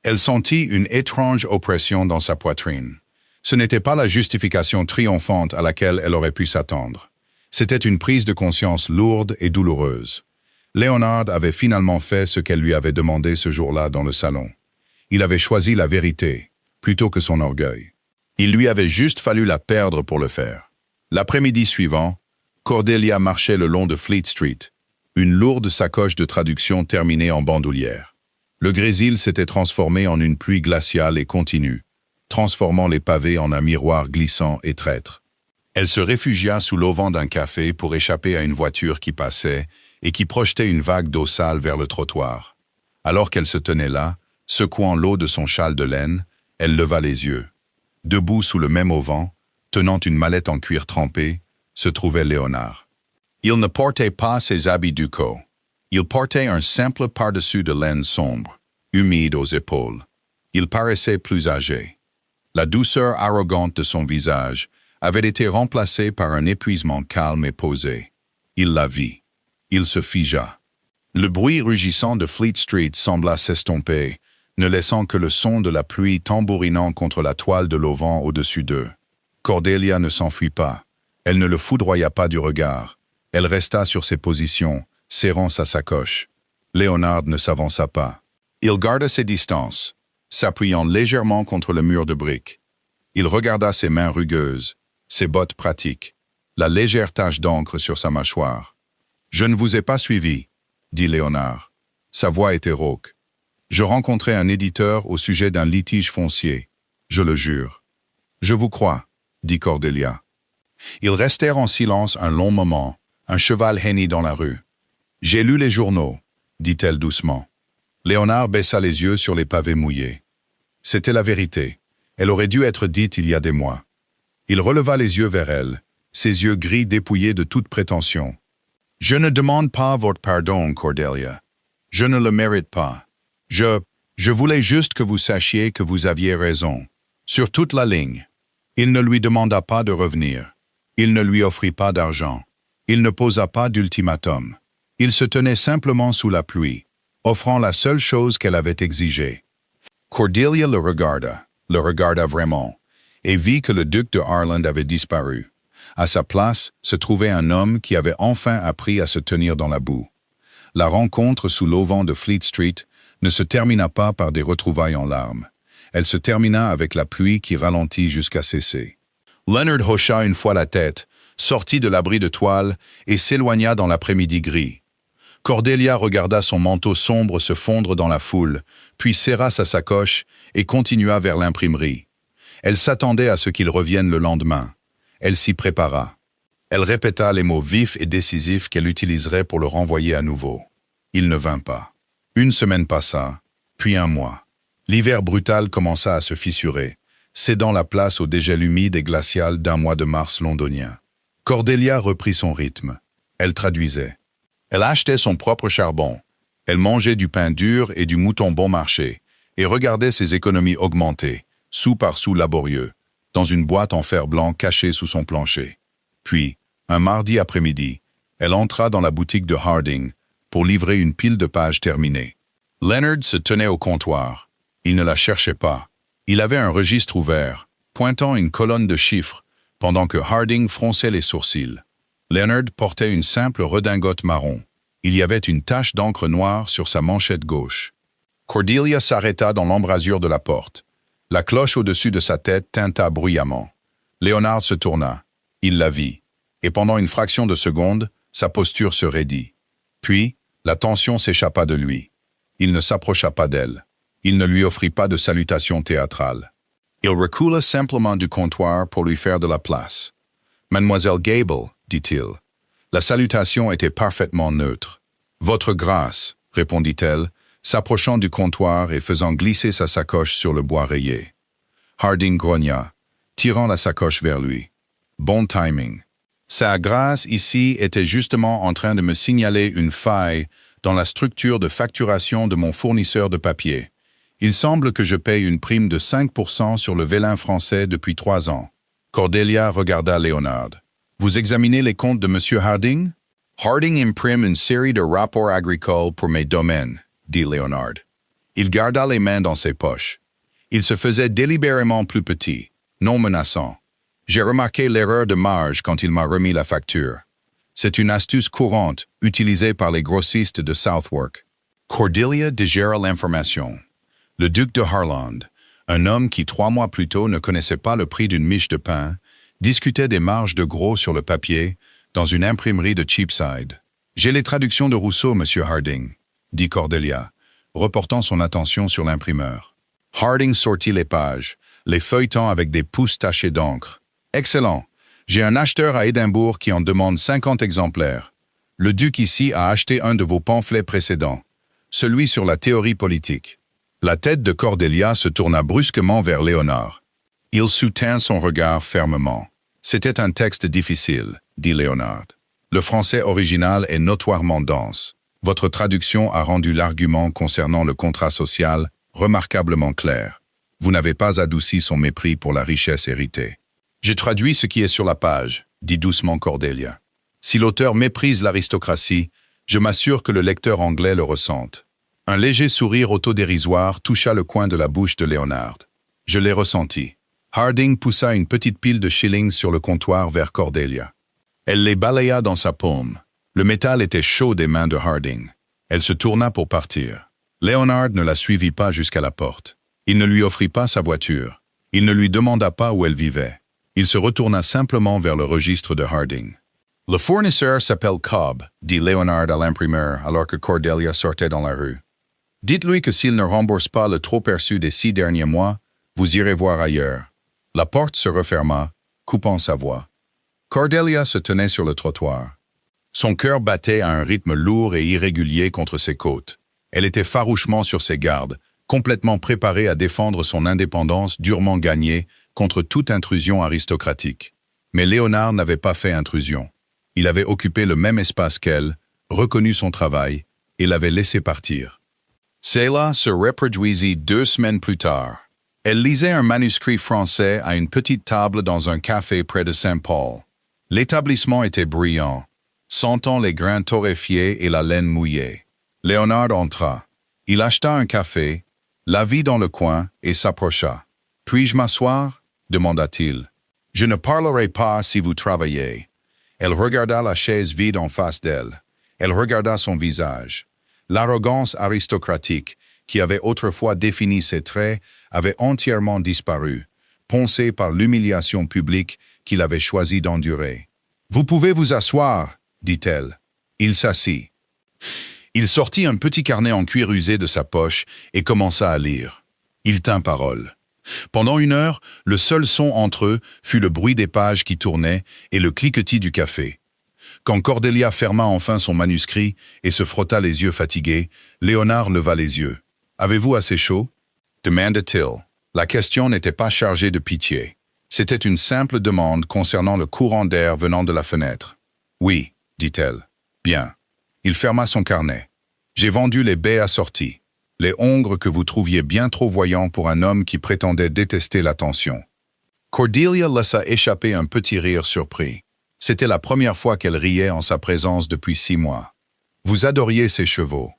Elle sentit une étrange oppression dans sa poitrine. Ce n'était pas la justification triomphante à laquelle elle aurait pu s'attendre. C'était une prise de conscience lourde et douloureuse. Léonard avait finalement fait ce qu'elle lui avait demandé ce jour-là dans le salon. Il avait choisi la vérité, plutôt que son orgueil. Il lui avait juste fallu la perdre pour le faire. L'après-midi suivant, Cordelia marchait le long de Fleet Street, une lourde sacoche de traduction terminée en bandoulière. Le grésil s'était transformé en une pluie glaciale et continue, transformant les pavés en un miroir glissant et traître. Elle se réfugia sous l'auvent d'un café pour échapper à une voiture qui passait et qui projetait une vague d'eau sale vers le trottoir. Alors qu'elle se tenait là, secouant l'eau de son châle de laine, elle leva les yeux. Debout sous le même auvent, tenant une mallette en cuir trempé, se trouvait Léonard. Il ne portait pas ses habits ducaux. Il portait un simple pardessus de laine sombre, humide aux épaules. Il paraissait plus âgé. La douceur arrogante de son visage avait été remplacée par un épuisement calme et posé. Il la vit. Il se figea. Le bruit rugissant de Fleet Street sembla s'estomper, ne laissant que le son de la pluie tambourinant contre la toile de l'auvent au-dessus d'eux. Cordelia ne s'enfuit pas. Elle ne le foudroya pas du regard. Elle resta sur ses positions, serrant sa sacoche. Léonard ne s'avança pas. Il garda ses distances, s'appuyant légèrement contre le mur de briques. Il regarda ses mains rugueuses, ses bottes pratiques, la légère tache d'encre sur sa mâchoire. « Je ne vous ai pas suivi, » dit Léonard. Sa voix était rauque. « Je rencontrais un éditeur au sujet d'un litige foncier, je le jure. »« Je vous crois, » dit Cordelia. Ils restèrent en silence un long moment, un cheval hennit dans la rue. « J'ai lu les journaux, » dit-elle doucement. Léonard baissa les yeux sur les pavés mouillés. C'était la vérité. Elle aurait dû être dite il y a des mois. Il releva les yeux vers elle, ses yeux gris dépouillés de toute prétention. « Je ne demande pas votre pardon, Cordelia. Je ne le mérite pas. Je voulais juste que vous sachiez que vous aviez raison. Sur toute la ligne. » Il ne lui demanda pas de revenir. Il ne lui offrit pas d'argent. Il ne posa pas d'ultimatum. Il se tenait simplement sous la pluie, offrant la seule chose qu'elle avait exigée. Cordelia le regarda vraiment, et vit que le duc de Harland avait disparu. À sa place se trouvait un homme qui avait enfin appris à se tenir dans la boue. La rencontre sous l'auvent de Fleet Street ne se termina pas par des retrouvailles en larmes. Elle se termina avec la pluie qui ralentit jusqu'à cesser. Leonard hocha une fois la tête, sortit de l'abri de toile et s'éloigna dans l'après-midi gris. Cordelia regarda son manteau sombre se fondre dans la foule, puis serra sa sacoche et continua vers l'imprimerie. Elle s'attendait à ce qu'il revienne le lendemain. Elle s'y prépara. Elle répéta les mots vifs et décisifs qu'elle utiliserait pour le renvoyer à nouveau. Il ne vint pas. Une semaine passa, puis un mois. L'hiver brutal commença à se fissurer, cédant la place au dégel humide et glacial d'un mois de mars londonien. Cordelia reprit son rythme. Elle traduisait. Elle achetait son propre charbon. Elle mangeait du pain dur et du mouton bon marché, et regardait ses économies augmenter, sou par sou laborieux, dans une boîte en fer blanc cachée sous son plancher. Puis, un mardi après-midi, elle entra dans la boutique de Harding pour livrer une pile de pages terminées. Leonard se tenait au comptoir. Il ne la cherchait pas. Il avait un registre ouvert, pointant une colonne de chiffres, pendant que Harding fronçait les sourcils. Leonard portait une simple redingote marron. Il y avait une tache d'encre noire sur sa manchette gauche. Cordelia s'arrêta dans l'embrasure de la porte. La cloche au-dessus de sa tête tinta bruyamment. Léonard se tourna. Il la vit. Et pendant une fraction de seconde, sa posture se raidit. Puis, la tension s'échappa de lui. Il ne s'approcha pas d'elle. Il ne lui offrit pas de salutation théâtrale. Il recula simplement du comptoir pour lui faire de la place. « Mademoiselle Gable », dit-il. La salutation était parfaitement neutre. « Votre grâce », répondit-elle, s'approchant du comptoir et faisant glisser sa sacoche sur le bois rayé. Harding grogna, tirant la sacoche vers lui. Bon timing. Sa grâce ici était justement en train de me signaler une faille dans la structure de facturation de mon fournisseur de papier. Il semble que je paye une prime de 5% sur le vélin français depuis 3 ans. Cordelia regarda Léonard. « Vous examinez les comptes de M. Harding ?»« Harding imprime une série de rapports agricoles pour mes domaines, » dit Léonard. Il garda les mains dans ses poches. Il se faisait délibérément plus petit, non menaçant. J'ai remarqué l'erreur de marge quand il m'a remis la facture. C'est une astuce courante utilisée par les grossistes de Southwark. Cordelia digéra l'information. Le duc de Harland, un homme qui 3 mois plus tôt ne connaissait pas le prix d'une miche de pain, discutait des marges de gros sur le papier dans une imprimerie de Cheapside. « J'ai les traductions de Rousseau, Monsieur Harding, » dit Cordelia, reportant son attention sur l'imprimeur. Harding sortit les pages, les feuilletant avec des pouces tachés d'encre. « Excellent. J'ai un acheteur à Édimbourg qui en demande 50 exemplaires. Le duc ici a acheté un de vos pamphlets précédents, celui sur la théorie politique. » La tête de Cordelia se tourna brusquement vers Léonard. Il soutint son regard fermement. « C'était un texte difficile, » dit Léonard. « Le français original est notoirement dense. Votre traduction a rendu l'argument concernant le contrat social remarquablement clair. Vous n'avez pas adouci son mépris pour la richesse héritée. » « J'ai traduit ce qui est sur la page, » dit doucement Cordelia. « Si l'auteur méprise l'aristocratie, je m'assure que le lecteur anglais le ressente. » Un léger sourire autodérisoire toucha le coin de la bouche de Léonard. Je l'ai ressenti. Harding poussa une petite pile de shillings sur le comptoir vers Cordelia. Elle les balaya dans sa paume. Le métal était chaud des mains de Harding. Elle se tourna pour partir. Léonard ne la suivit pas jusqu'à la porte. Il ne lui offrit pas sa voiture. Il ne lui demanda pas où elle vivait. Il se retourna simplement vers le registre de Harding. « Le fournisseur s'appelle Cobb, » dit Léonard à l'imprimeur alors que Cordelia sortait dans la rue. « Dites-lui que s'il ne rembourse pas le trop-perçu des 6 derniers mois, vous irez voir ailleurs. » La porte se referma, coupant sa voix. Cordelia se tenait sur le trottoir. Son cœur battait à un rythme lourd et irrégulier contre ses côtes. Elle était farouchement sur ses gardes, complètement préparée à défendre son indépendance durement gagnée contre toute intrusion aristocratique. Mais Léonard n'avait pas fait intrusion. Il avait occupé le même espace qu'elle, reconnu son travail, et l'avait laissé partir. Selah se reproduisit 2 semaines plus tard. Elle lisait un manuscrit français à une petite table dans un café près de Saint-Paul. L'établissement était bruyant, sentant les grains torréfiés et la laine mouillée. Léonard entra. Il acheta un café, la vit dans le coin et s'approcha. « Puis-je m'asseoir » demanda-t-il. « Je ne parlerai pas si vous travaillez. » Elle regarda la chaise vide en face d'elle. Elle regarda son visage. L'arrogance aristocratique, qui avait autrefois défini ses traits, avait entièrement disparu, poncée par l'humiliation publique qu'il avait choisi d'endurer. « Vous pouvez vous asseoir, » dit-elle. Il s'assit. Il sortit un petit carnet en cuir usé de sa poche et commença à lire. Il tint parole. Pendant 1 heure, le seul son entre eux fut le bruit des pages qui tournaient et le cliquetis du café. Quand Cordelia ferma enfin son manuscrit et se frotta les yeux fatigués, Léonard leva les yeux. « Avez-vous assez chaud » demanda-t-il. La question n'était pas chargée de pitié. C'était une simple demande concernant le courant d'air venant de la fenêtre. « Oui, » dit-elle. « Bien. » Il ferma son carnet. « J'ai vendu les baies assorties. Les hongres que vous trouviez bien trop voyants pour un homme qui prétendait détester l'attention. » Cordelia laissa échapper un petit rire surpris. C'était la première fois qu'elle riait en sa présence depuis 6 mois. « Vous adoriez ces chevaux. »«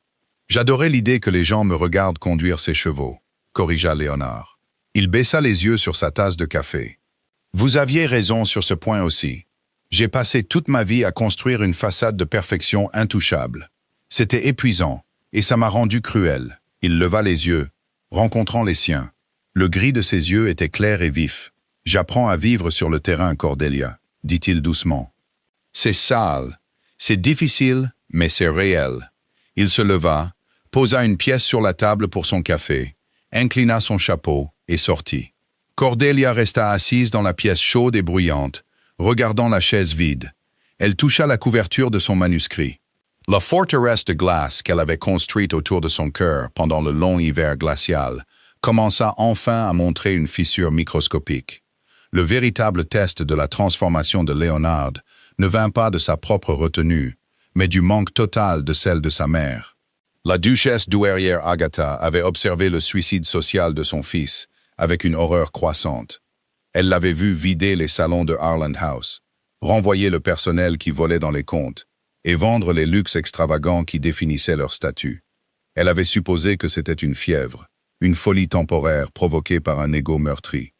J'adorais l'idée que les gens me regardent conduire ces chevaux, » corrigea Léonard. Il baissa les yeux sur sa tasse de café. « Vous aviez raison sur ce point aussi. J'ai passé toute ma vie à construire une façade de perfection intouchable. C'était épuisant, et ça m'a rendu cruel. » Il leva les yeux, rencontrant les siens. Le gris de ses yeux était clair et vif. « J'apprends à vivre sur le terrain, Cordelia, » dit-il doucement. « C'est sale, c'est difficile, mais c'est réel. » Il se leva, posa une pièce sur la table pour son café, inclina son chapeau et sortit. Cordelia resta assise dans la pièce chaude et bruyante, regardant la chaise vide. Elle toucha la couverture de son manuscrit. La forteresse de glace qu'elle avait construite autour de son cœur pendant le long hiver glacial commença enfin à montrer une fissure microscopique. Le véritable test de la transformation de Léonard ne vint pas de sa propre retenue, mais du manque total de celle de sa mère. La duchesse douairière Agatha avait observé le suicide social de son fils avec une horreur croissante. Elle l'avait vu vider les salons de Harland House, renvoyer le personnel qui volait dans les comptes, et vendre les luxes extravagants qui définissaient leur statut. Elle avait supposé que c'était une fièvre, une folie temporaire provoquée par un ego meurtri.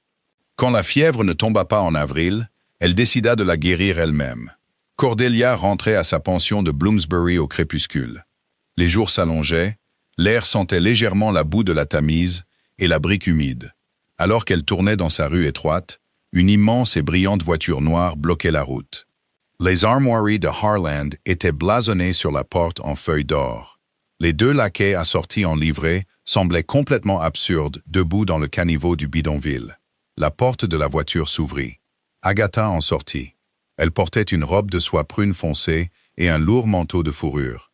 Quand la fièvre ne tomba pas en avril, elle décida de la guérir elle-même. Cordelia rentrait à sa pension de Bloomsbury au crépuscule. Les jours s'allongeaient, l'air sentait légèrement la boue de la Tamise et la brique humide. Alors qu'elle tournait dans sa rue étroite, une immense et brillante voiture noire bloquait la route. Les armoiries de Harland étaient blasonnées sur la porte en feuilles d'or. Les deux laquais assortis en livrée semblaient complètement absurdes debout dans le caniveau du bidonville. La porte de la voiture s'ouvrit. Agatha en sortit. Elle portait une robe de soie prune foncée et un lourd manteau de fourrure.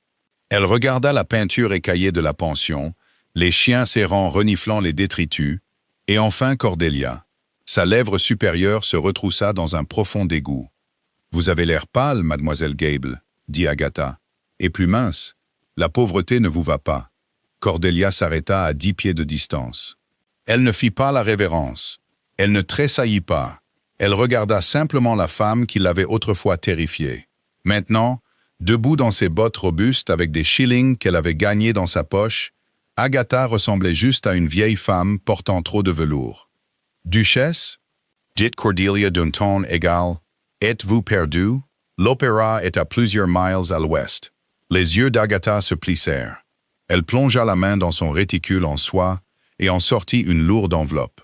Elle regarda la peinture écaillée de la pension, les chiens errants reniflant les détritus, et enfin Cordelia. Sa lèvre supérieure se retroussa dans un profond dégoût. « Vous avez l'air pâle, mademoiselle Gable, » dit Agatha, « et plus mince. La pauvreté ne vous va pas. » Cordelia s'arrêta à 10 pieds de distance. Elle ne fit pas la révérence. Elle ne tressaillit pas. Elle regarda simplement la femme qui l'avait autrefois terrifiée. Maintenant, debout dans ses bottes robustes avec des shillings qu'elle avait gagnés dans sa poche, Agatha ressemblait juste à une vieille femme portant trop de velours. « Duchesse » dit Cordelia d'un ton égal. « Êtes-vous perdue? L'opéra est à plusieurs miles à l'ouest. » Les yeux d'Agatha se plissèrent. Elle plongea la main dans son réticule en soie et en sortit une lourde enveloppe.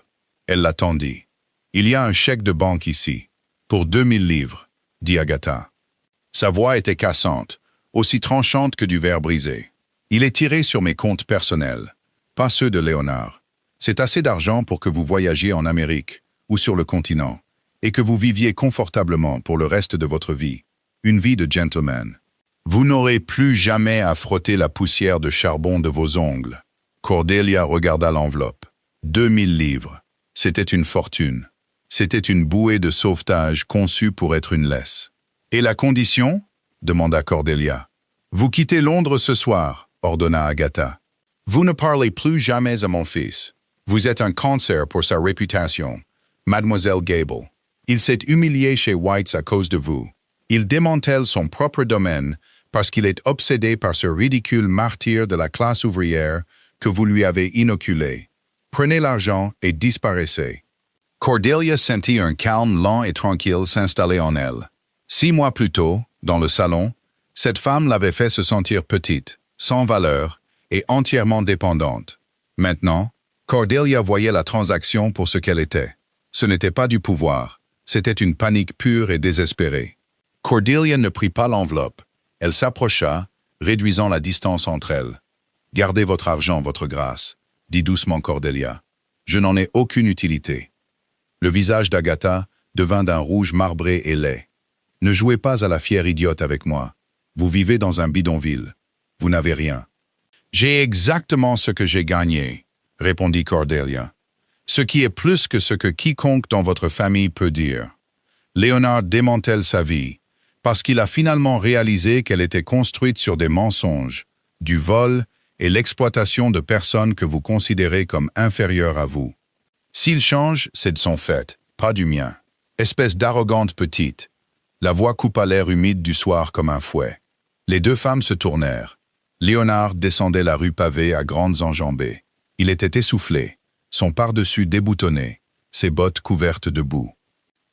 Elle la tendit. « Il y a un chèque de banque ici. Pour 2000 livres, » dit Agatha. Sa voix était cassante, aussi tranchante que du verre brisé. « Il est tiré sur mes comptes personnels, pas ceux de Léonard. C'est assez d'argent pour que vous voyagiez en Amérique ou sur le continent, et que vous viviez confortablement pour le reste de votre vie. Une vie de gentleman. Vous n'aurez plus jamais à frotter la poussière de charbon de vos ongles. » Cordelia regarda l'enveloppe. 2000 livres. C'était une fortune. C'était une bouée de sauvetage conçue pour être une laisse. « Et la condition ?» demanda Cordelia. « Vous quittez Londres ce soir, » ordonna Agatha. « Vous ne parlez plus jamais à mon fils. Vous êtes un cancer pour sa réputation, Mademoiselle Gable. Il s'est humilié chez White's à cause de vous. Il démantèle son propre domaine parce qu'il est obsédé par ce ridicule martyr de la classe ouvrière que vous lui avez inoculé. Prenez l'argent et disparaissez. » Cordelia sentit un calme lent et tranquille s'installer en elle. 6 mois plus tôt, dans le salon, cette femme l'avait fait se sentir petite, sans valeur et entièrement dépendante. Maintenant, Cordelia voyait la transaction pour ce qu'elle était. Ce n'était pas du pouvoir, c'était une panique pure et désespérée. Cordelia ne prit pas l'enveloppe. Elle s'approcha, réduisant la distance entre elles. « Gardez votre argent, votre grâce, » dit doucement Cordelia. « Je n'en ai aucune utilité. » Le visage d'Agatha devint d'un rouge marbré et laid. « Ne jouez pas à la fière idiote avec moi. Vous vivez dans un bidonville. Vous n'avez rien. »« J'ai exactement ce que j'ai gagné, » répondit Cordelia. « Ce qui est plus que ce que quiconque dans votre famille peut dire. Léonard démantèle sa vie, parce qu'il a finalement réalisé qu'elle était construite sur des mensonges, du vol et l'exploitation de personnes que vous considérez comme inférieures à vous. S'il change, c'est de son fait, pas du mien. Espèce d'arrogante petite. » La voix coupa l'air humide du soir comme un fouet. Les deux femmes se tournèrent. Léonard descendait la rue pavée à grandes enjambées. Il était essoufflé, son pardessus déboutonné, ses bottes couvertes de boue.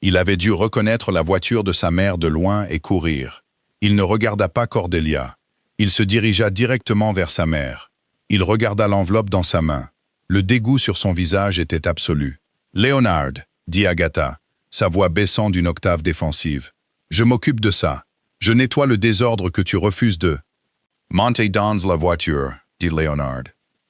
Il avait dû reconnaître la voiture de sa mère de loin et courir. Il ne regarda pas Cordelia. Il se dirigea directement vers sa mère. Il regarda l'enveloppe dans sa main. Le dégoût sur son visage était absolu. « Léonard, » dit Agatha, sa voix baissant d'une octave défensive. « Je m'occupe de ça. Je nettoie le désordre que tu refuses de... » « Montez dans la voiture, » dit Léonard.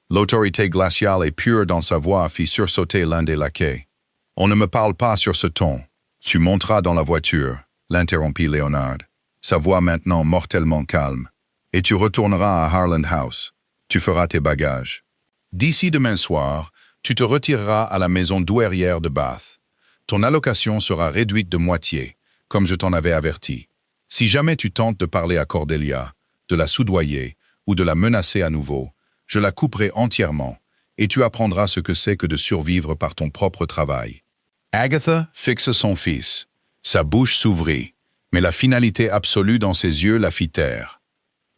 L'autorité glaciale et pure dans sa voix fit sursauter l'un des laquais. « On ne me parle pas sur ce ton. Tu monteras dans la voiture, » l'interrompit Léonard, sa voix maintenant mortellement calme. « Et tu retourneras à Harland House. Tu feras tes bagages. D'ici demain soir, tu te retireras à la maison douairière de Bath. Ton allocation sera réduite de moitié, comme je t'en avais averti. Si jamais tu tentes de parler à Cordelia, de la soudoyer ou de la menacer à nouveau, je la couperai entièrement, et tu apprendras ce que c'est que de survivre par ton propre travail. » Agatha fixa son fils. Sa bouche s'ouvrit, mais la finalité absolue dans ses yeux la fit taire.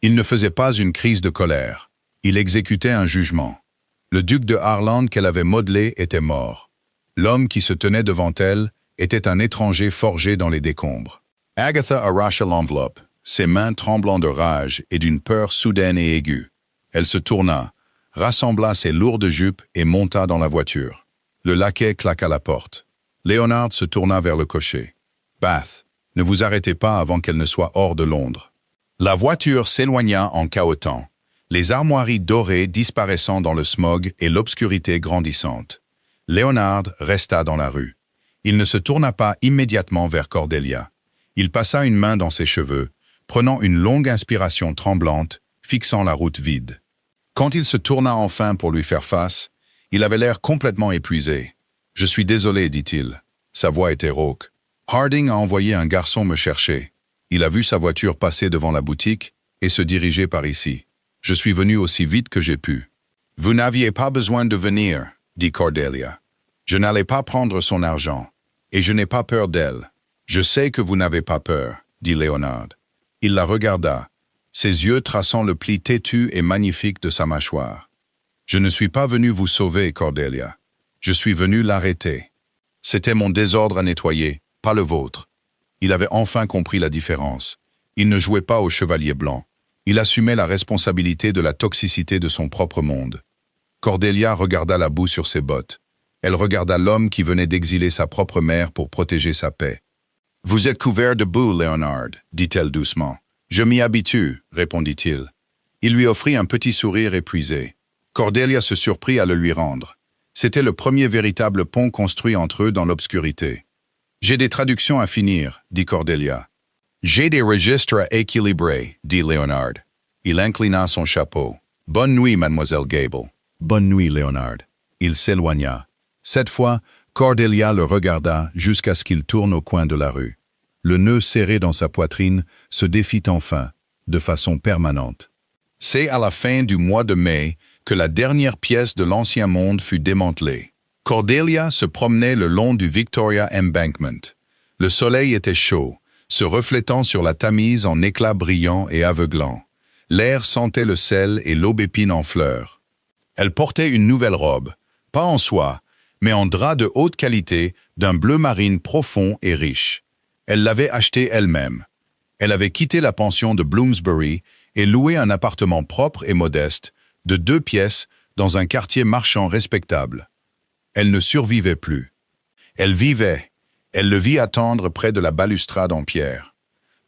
Il ne faisait pas une crise de colère. Il exécutait un jugement. Le duc de Harland qu'elle avait modelé était mort. L'homme qui se tenait devant elle était un étranger forgé dans les décombres. Agatha arracha l'enveloppe, ses mains tremblant de rage et d'une peur soudaine et aiguë. Elle se tourna, rassembla ses lourdes jupes et monta dans la voiture. Le laquais claqua la porte. Léonard se tourna vers le cocher. « Bath, ne vous arrêtez pas avant qu'elle ne soit hors de Londres. » La voiture s'éloigna en cahotant, les armoiries dorées disparaissant dans le smog et l'obscurité grandissante. Léonard resta dans la rue. Il ne se tourna pas immédiatement vers Cordelia. Il passa une main dans ses cheveux, prenant une longue inspiration tremblante, fixant la route vide. Quand il se tourna enfin pour lui faire face, il avait l'air complètement épuisé. « Je suis désolé, dit-il. » Sa voix était rauque. « Harding a envoyé un garçon me chercher. Il a vu sa voiture passer devant la boutique et se diriger par ici. Je suis venu aussi vite que j'ai pu. »« Vous n'aviez pas besoin de venir, » dit Cordelia. « Je n'allais pas prendre son argent, et je n'ai pas peur d'elle. »« Je sais que vous n'avez pas peur, » dit Léonard. Il la regarda, ses yeux traçant le pli têtu et magnifique de sa mâchoire. « Je ne suis pas venu vous sauver, Cordelia. Je suis venu l'arrêter. C'était mon désordre à nettoyer, pas le vôtre. » Il avait enfin compris la différence. Il ne jouait pas au chevalier blanc. Il assumait la responsabilité de la toxicité de son propre monde. Cordelia regarda la boue sur ses bottes. Elle regarda l'homme qui venait d'exiler sa propre mère pour protéger sa paix. « Vous êtes couvert de boue, Léonard, » dit-elle doucement. « Je m'y habitue, » répondit-il. Il lui offrit un petit sourire épuisé. Cordelia se surprit à le lui rendre. C'était le premier véritable pont construit entre eux dans l'obscurité. « J'ai des traductions à finir, » dit Cordelia. « J'ai des registres à équilibrer, » dit Léonard. Il inclina son chapeau. « Bonne nuit, mademoiselle Gable. »« Bonne nuit, Léonard. » Il s'éloigna. Cette fois, Cordelia le regarda jusqu'à ce qu'il tourne au coin de la rue. Le nœud serré dans sa poitrine se défit enfin, de façon permanente. C'est à la fin du mois de mai que la dernière pièce de l'Ancien Monde fut démantelée. Cordelia se promenait le long du Victoria Embankment. Le soleil était chaud, se reflétant sur la Tamise en éclats brillants et aveuglants. L'air sentait le sel et l'aubépine en fleurs. Elle portait une nouvelle robe, pas en soie, mais en drap de haute qualité, d'un bleu marine profond et riche. Elle l'avait achetée elle-même. Elle avait quitté la pension de Bloomsbury et loué un appartement propre et modeste, de 2 pièces, dans un quartier marchand respectable. Elle ne survivait plus. Elle vivait. Elle le vit attendre près de la balustrade en pierre.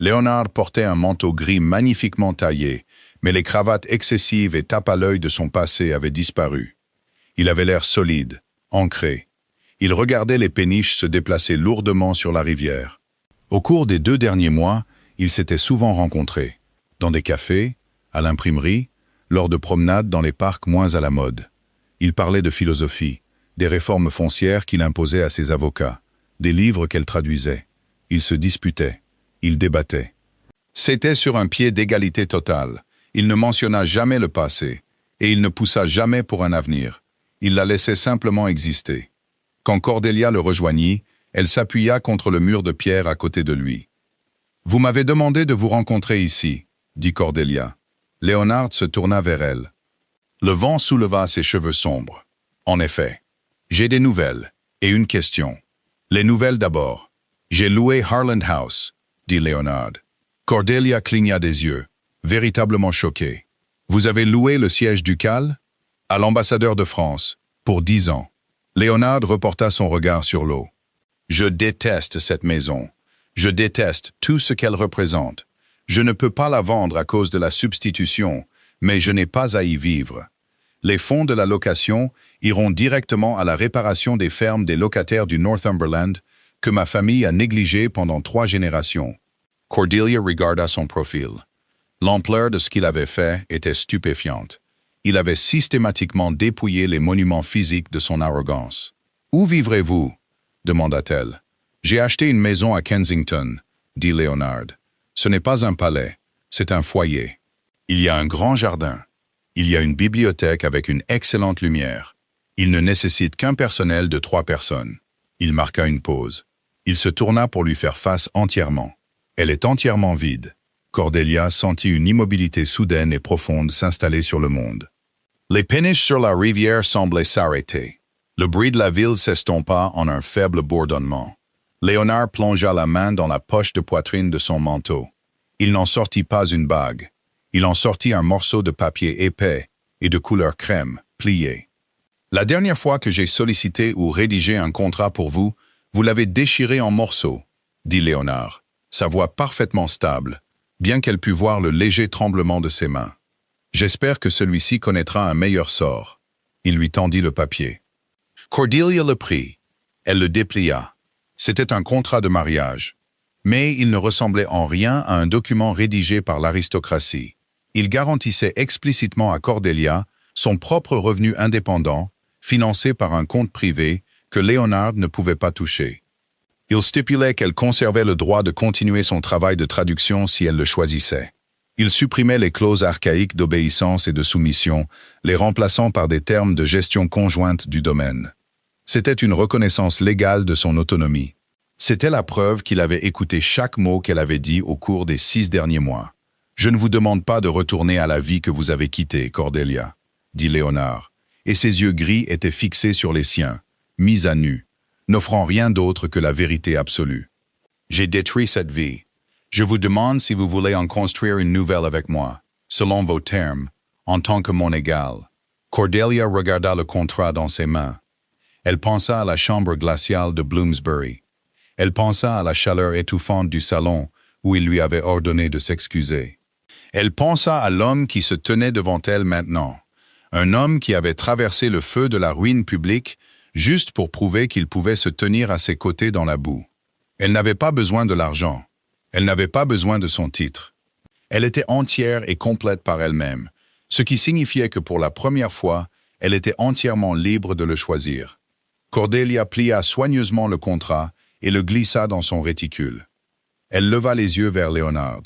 Léonard portait un manteau gris magnifiquement taillé, mais les cravates excessives et tape à l'œil de son passé avaient disparu. Il avait l'air solide, ancré. Il regardait les péniches se déplacer lourdement sur la rivière. Au cours des 2 derniers mois, ils s'étaient souvent rencontrés, dans des cafés, à l'imprimerie, lors de promenades dans les parcs moins à la mode. Ils parlaient de philosophie, des réformes foncières qu'il imposait à ses avocats, des livres qu'elle traduisait. Ils se disputaient, ils débattaient. C'était sur un pied d'égalité totale. Il ne mentionna jamais le passé, et il ne poussa jamais pour un avenir. Il la laissait simplement exister. Quand Cordelia le rejoignit, elle s'appuya contre le mur de pierre à côté de lui. « Vous m'avez demandé de vous rencontrer ici, » dit Cordelia. Léonard se tourna vers elle. Le vent souleva ses cheveux sombres. « En effet, j'ai des nouvelles, et une question. Les nouvelles d'abord. J'ai loué Harland House, » dit Léonard. Cordelia cligna des yeux, véritablement choquée. « Vous avez loué le siège ducal ?»« À l'ambassadeur de France, pour 10 ans. » Léonard reporta son regard sur l'eau. « Je déteste cette maison. Je déteste tout ce qu'elle représente. Je ne peux pas la vendre à cause de la substitution, mais je n'ai pas à y vivre. Les fonds de la location iront directement à la réparation des fermes des locataires du Northumberland que ma famille a négligées pendant 3 générations. » Cordelia regarda son profil. L'ampleur de ce qu'il avait fait était stupéfiante. Il avait systématiquement dépouillé les monuments physiques de son arrogance. « Où vivrez-vous » demanda-t-elle. « J'ai acheté une maison à Kensington, » dit Léonard. « Ce n'est pas un palais, c'est un foyer. Il y a un grand jardin. Il y a une bibliothèque avec une excellente lumière. Il ne nécessite qu'un personnel de 3 personnes. » Il marqua une pause. Il se tourna pour lui faire face entièrement. Elle est entièrement vide. Cordelia sentit une immobilité soudaine et profonde s'installer sur le monde. Les péniches sur la rivière semblaient s'arrêter. Le bruit de la ville s'estompa en un faible bourdonnement. Léonard plongea la main dans la poche de poitrine de son manteau. Il n'en sortit pas une bague. Il en sortit un morceau de papier épais et de couleur crème, plié. La dernière fois que j'ai sollicité ou rédigé un contrat pour vous, vous l'avez déchiré en morceaux, dit Léonard, sa voix parfaitement stable, bien qu'elle pût voir le léger tremblement de ses mains. J'espère que celui-ci connaîtra un meilleur sort. Il lui tendit le papier. Cordelia le prit. Elle le déplia. C'était un contrat de mariage. Mais il ne ressemblait en rien à un document rédigé par l'aristocratie. Il garantissait explicitement à Cordelia son propre revenu indépendant, financé par un compte privé que Léonard ne pouvait pas toucher. Il stipulait qu'elle conservait le droit de continuer son travail de traduction si elle le choisissait. Il supprimait les clauses archaïques d'obéissance et de soumission, les remplaçant par des termes de gestion conjointe du domaine. C'était une reconnaissance légale de son autonomie. C'était la preuve qu'il avait écouté chaque mot qu'elle avait dit au cours des 6 derniers mois. « Je ne vous demande pas de retourner à la vie que vous avez quittée, Cordelia, » dit Léonard, et ses yeux gris étaient fixés sur les siens, mis à nu, n'offrant rien d'autre que la vérité absolue. « J'ai détruit cette vie. Je vous demande si vous voulez en construire une nouvelle avec moi, selon vos termes, en tant que mon égal. » Cordelia regarda le contrat dans ses mains. Elle pensa à la chambre glaciale de Bloomsbury. Elle pensa à la chaleur étouffante du salon où il lui avait ordonné de s'excuser. Elle pensa à l'homme qui se tenait devant elle maintenant, un homme qui avait traversé le feu de la ruine publique juste pour prouver qu'il pouvait se tenir à ses côtés dans la boue. Elle n'avait pas besoin de l'argent. Elle n'avait pas besoin de son titre. Elle était entière et complète par elle-même, ce qui signifiait que pour la première fois, elle était entièrement libre de le choisir. Cordelia plia soigneusement le contrat et le glissa dans son réticule. Elle leva les yeux vers Léonard.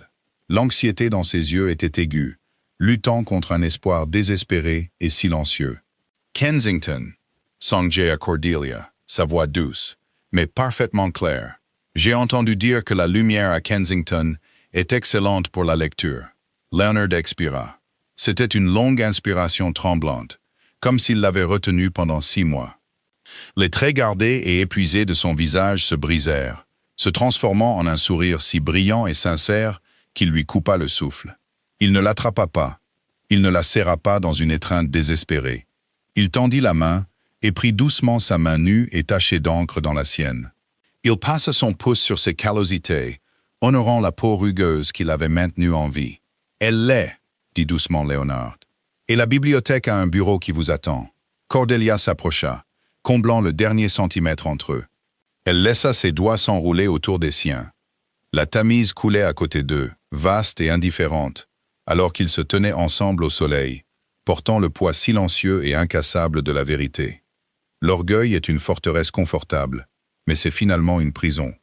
L'anxiété dans ses yeux était aiguë, luttant contre un espoir désespéré et silencieux. « Kensington » songeait à Cordelia, sa voix douce, mais parfaitement claire. « J'ai entendu dire que la lumière à Kensington est excellente pour la lecture. » Léonard expira. C'était une longue inspiration tremblante, comme s'il l'avait retenue pendant 6 mois. Les traits gardés et épuisés de son visage se brisèrent, se transformant en un sourire si brillant et sincère qu'il lui coupa le souffle. Il ne l'attrapa pas. Il ne la serra pas dans une étreinte désespérée. Il tendit la main et prit doucement sa main nue et tachée d'encre dans la sienne. Il passa son pouce sur ses callosités, honorant la peau rugueuse qu'il avait maintenue en vie. « Elle l'est, » dit doucement Léonard. « Et la bibliothèque a un bureau qui vous attend. » Cordelia s'approcha, comblant le dernier centimètre entre eux. Elle laissa ses doigts s'enrouler autour des siens. La Tamise coulait à côté d'eux, vaste et indifférente, alors qu'ils se tenaient ensemble au soleil, portant le poids silencieux et incassable de la vérité. L'orgueil est une forteresse confortable, mais c'est finalement une prison.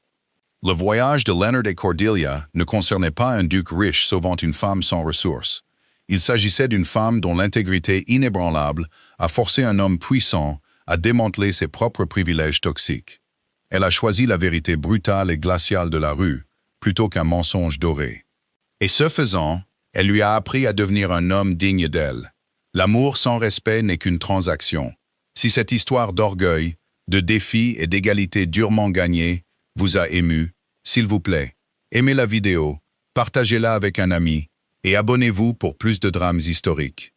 Le voyage de Leonard et Cordelia ne concernait pas un duc riche sauvant une femme sans ressources. Il s'agissait d'une femme dont l'intégrité inébranlable a forcé un homme puissant à démanteler ses propres privilèges toxiques. Elle a choisi la vérité brutale et glaciale de la rue, plutôt qu'un mensonge doré. Et ce faisant, elle lui a appris à devenir un homme digne d'elle. L'amour sans respect n'est qu'une transaction. Si cette histoire d'orgueil, de défi et d'égalité durement gagnée vous a ému, s'il vous plaît, aimez la vidéo, partagez-la avec un ami et abonnez-vous pour plus de drames historiques.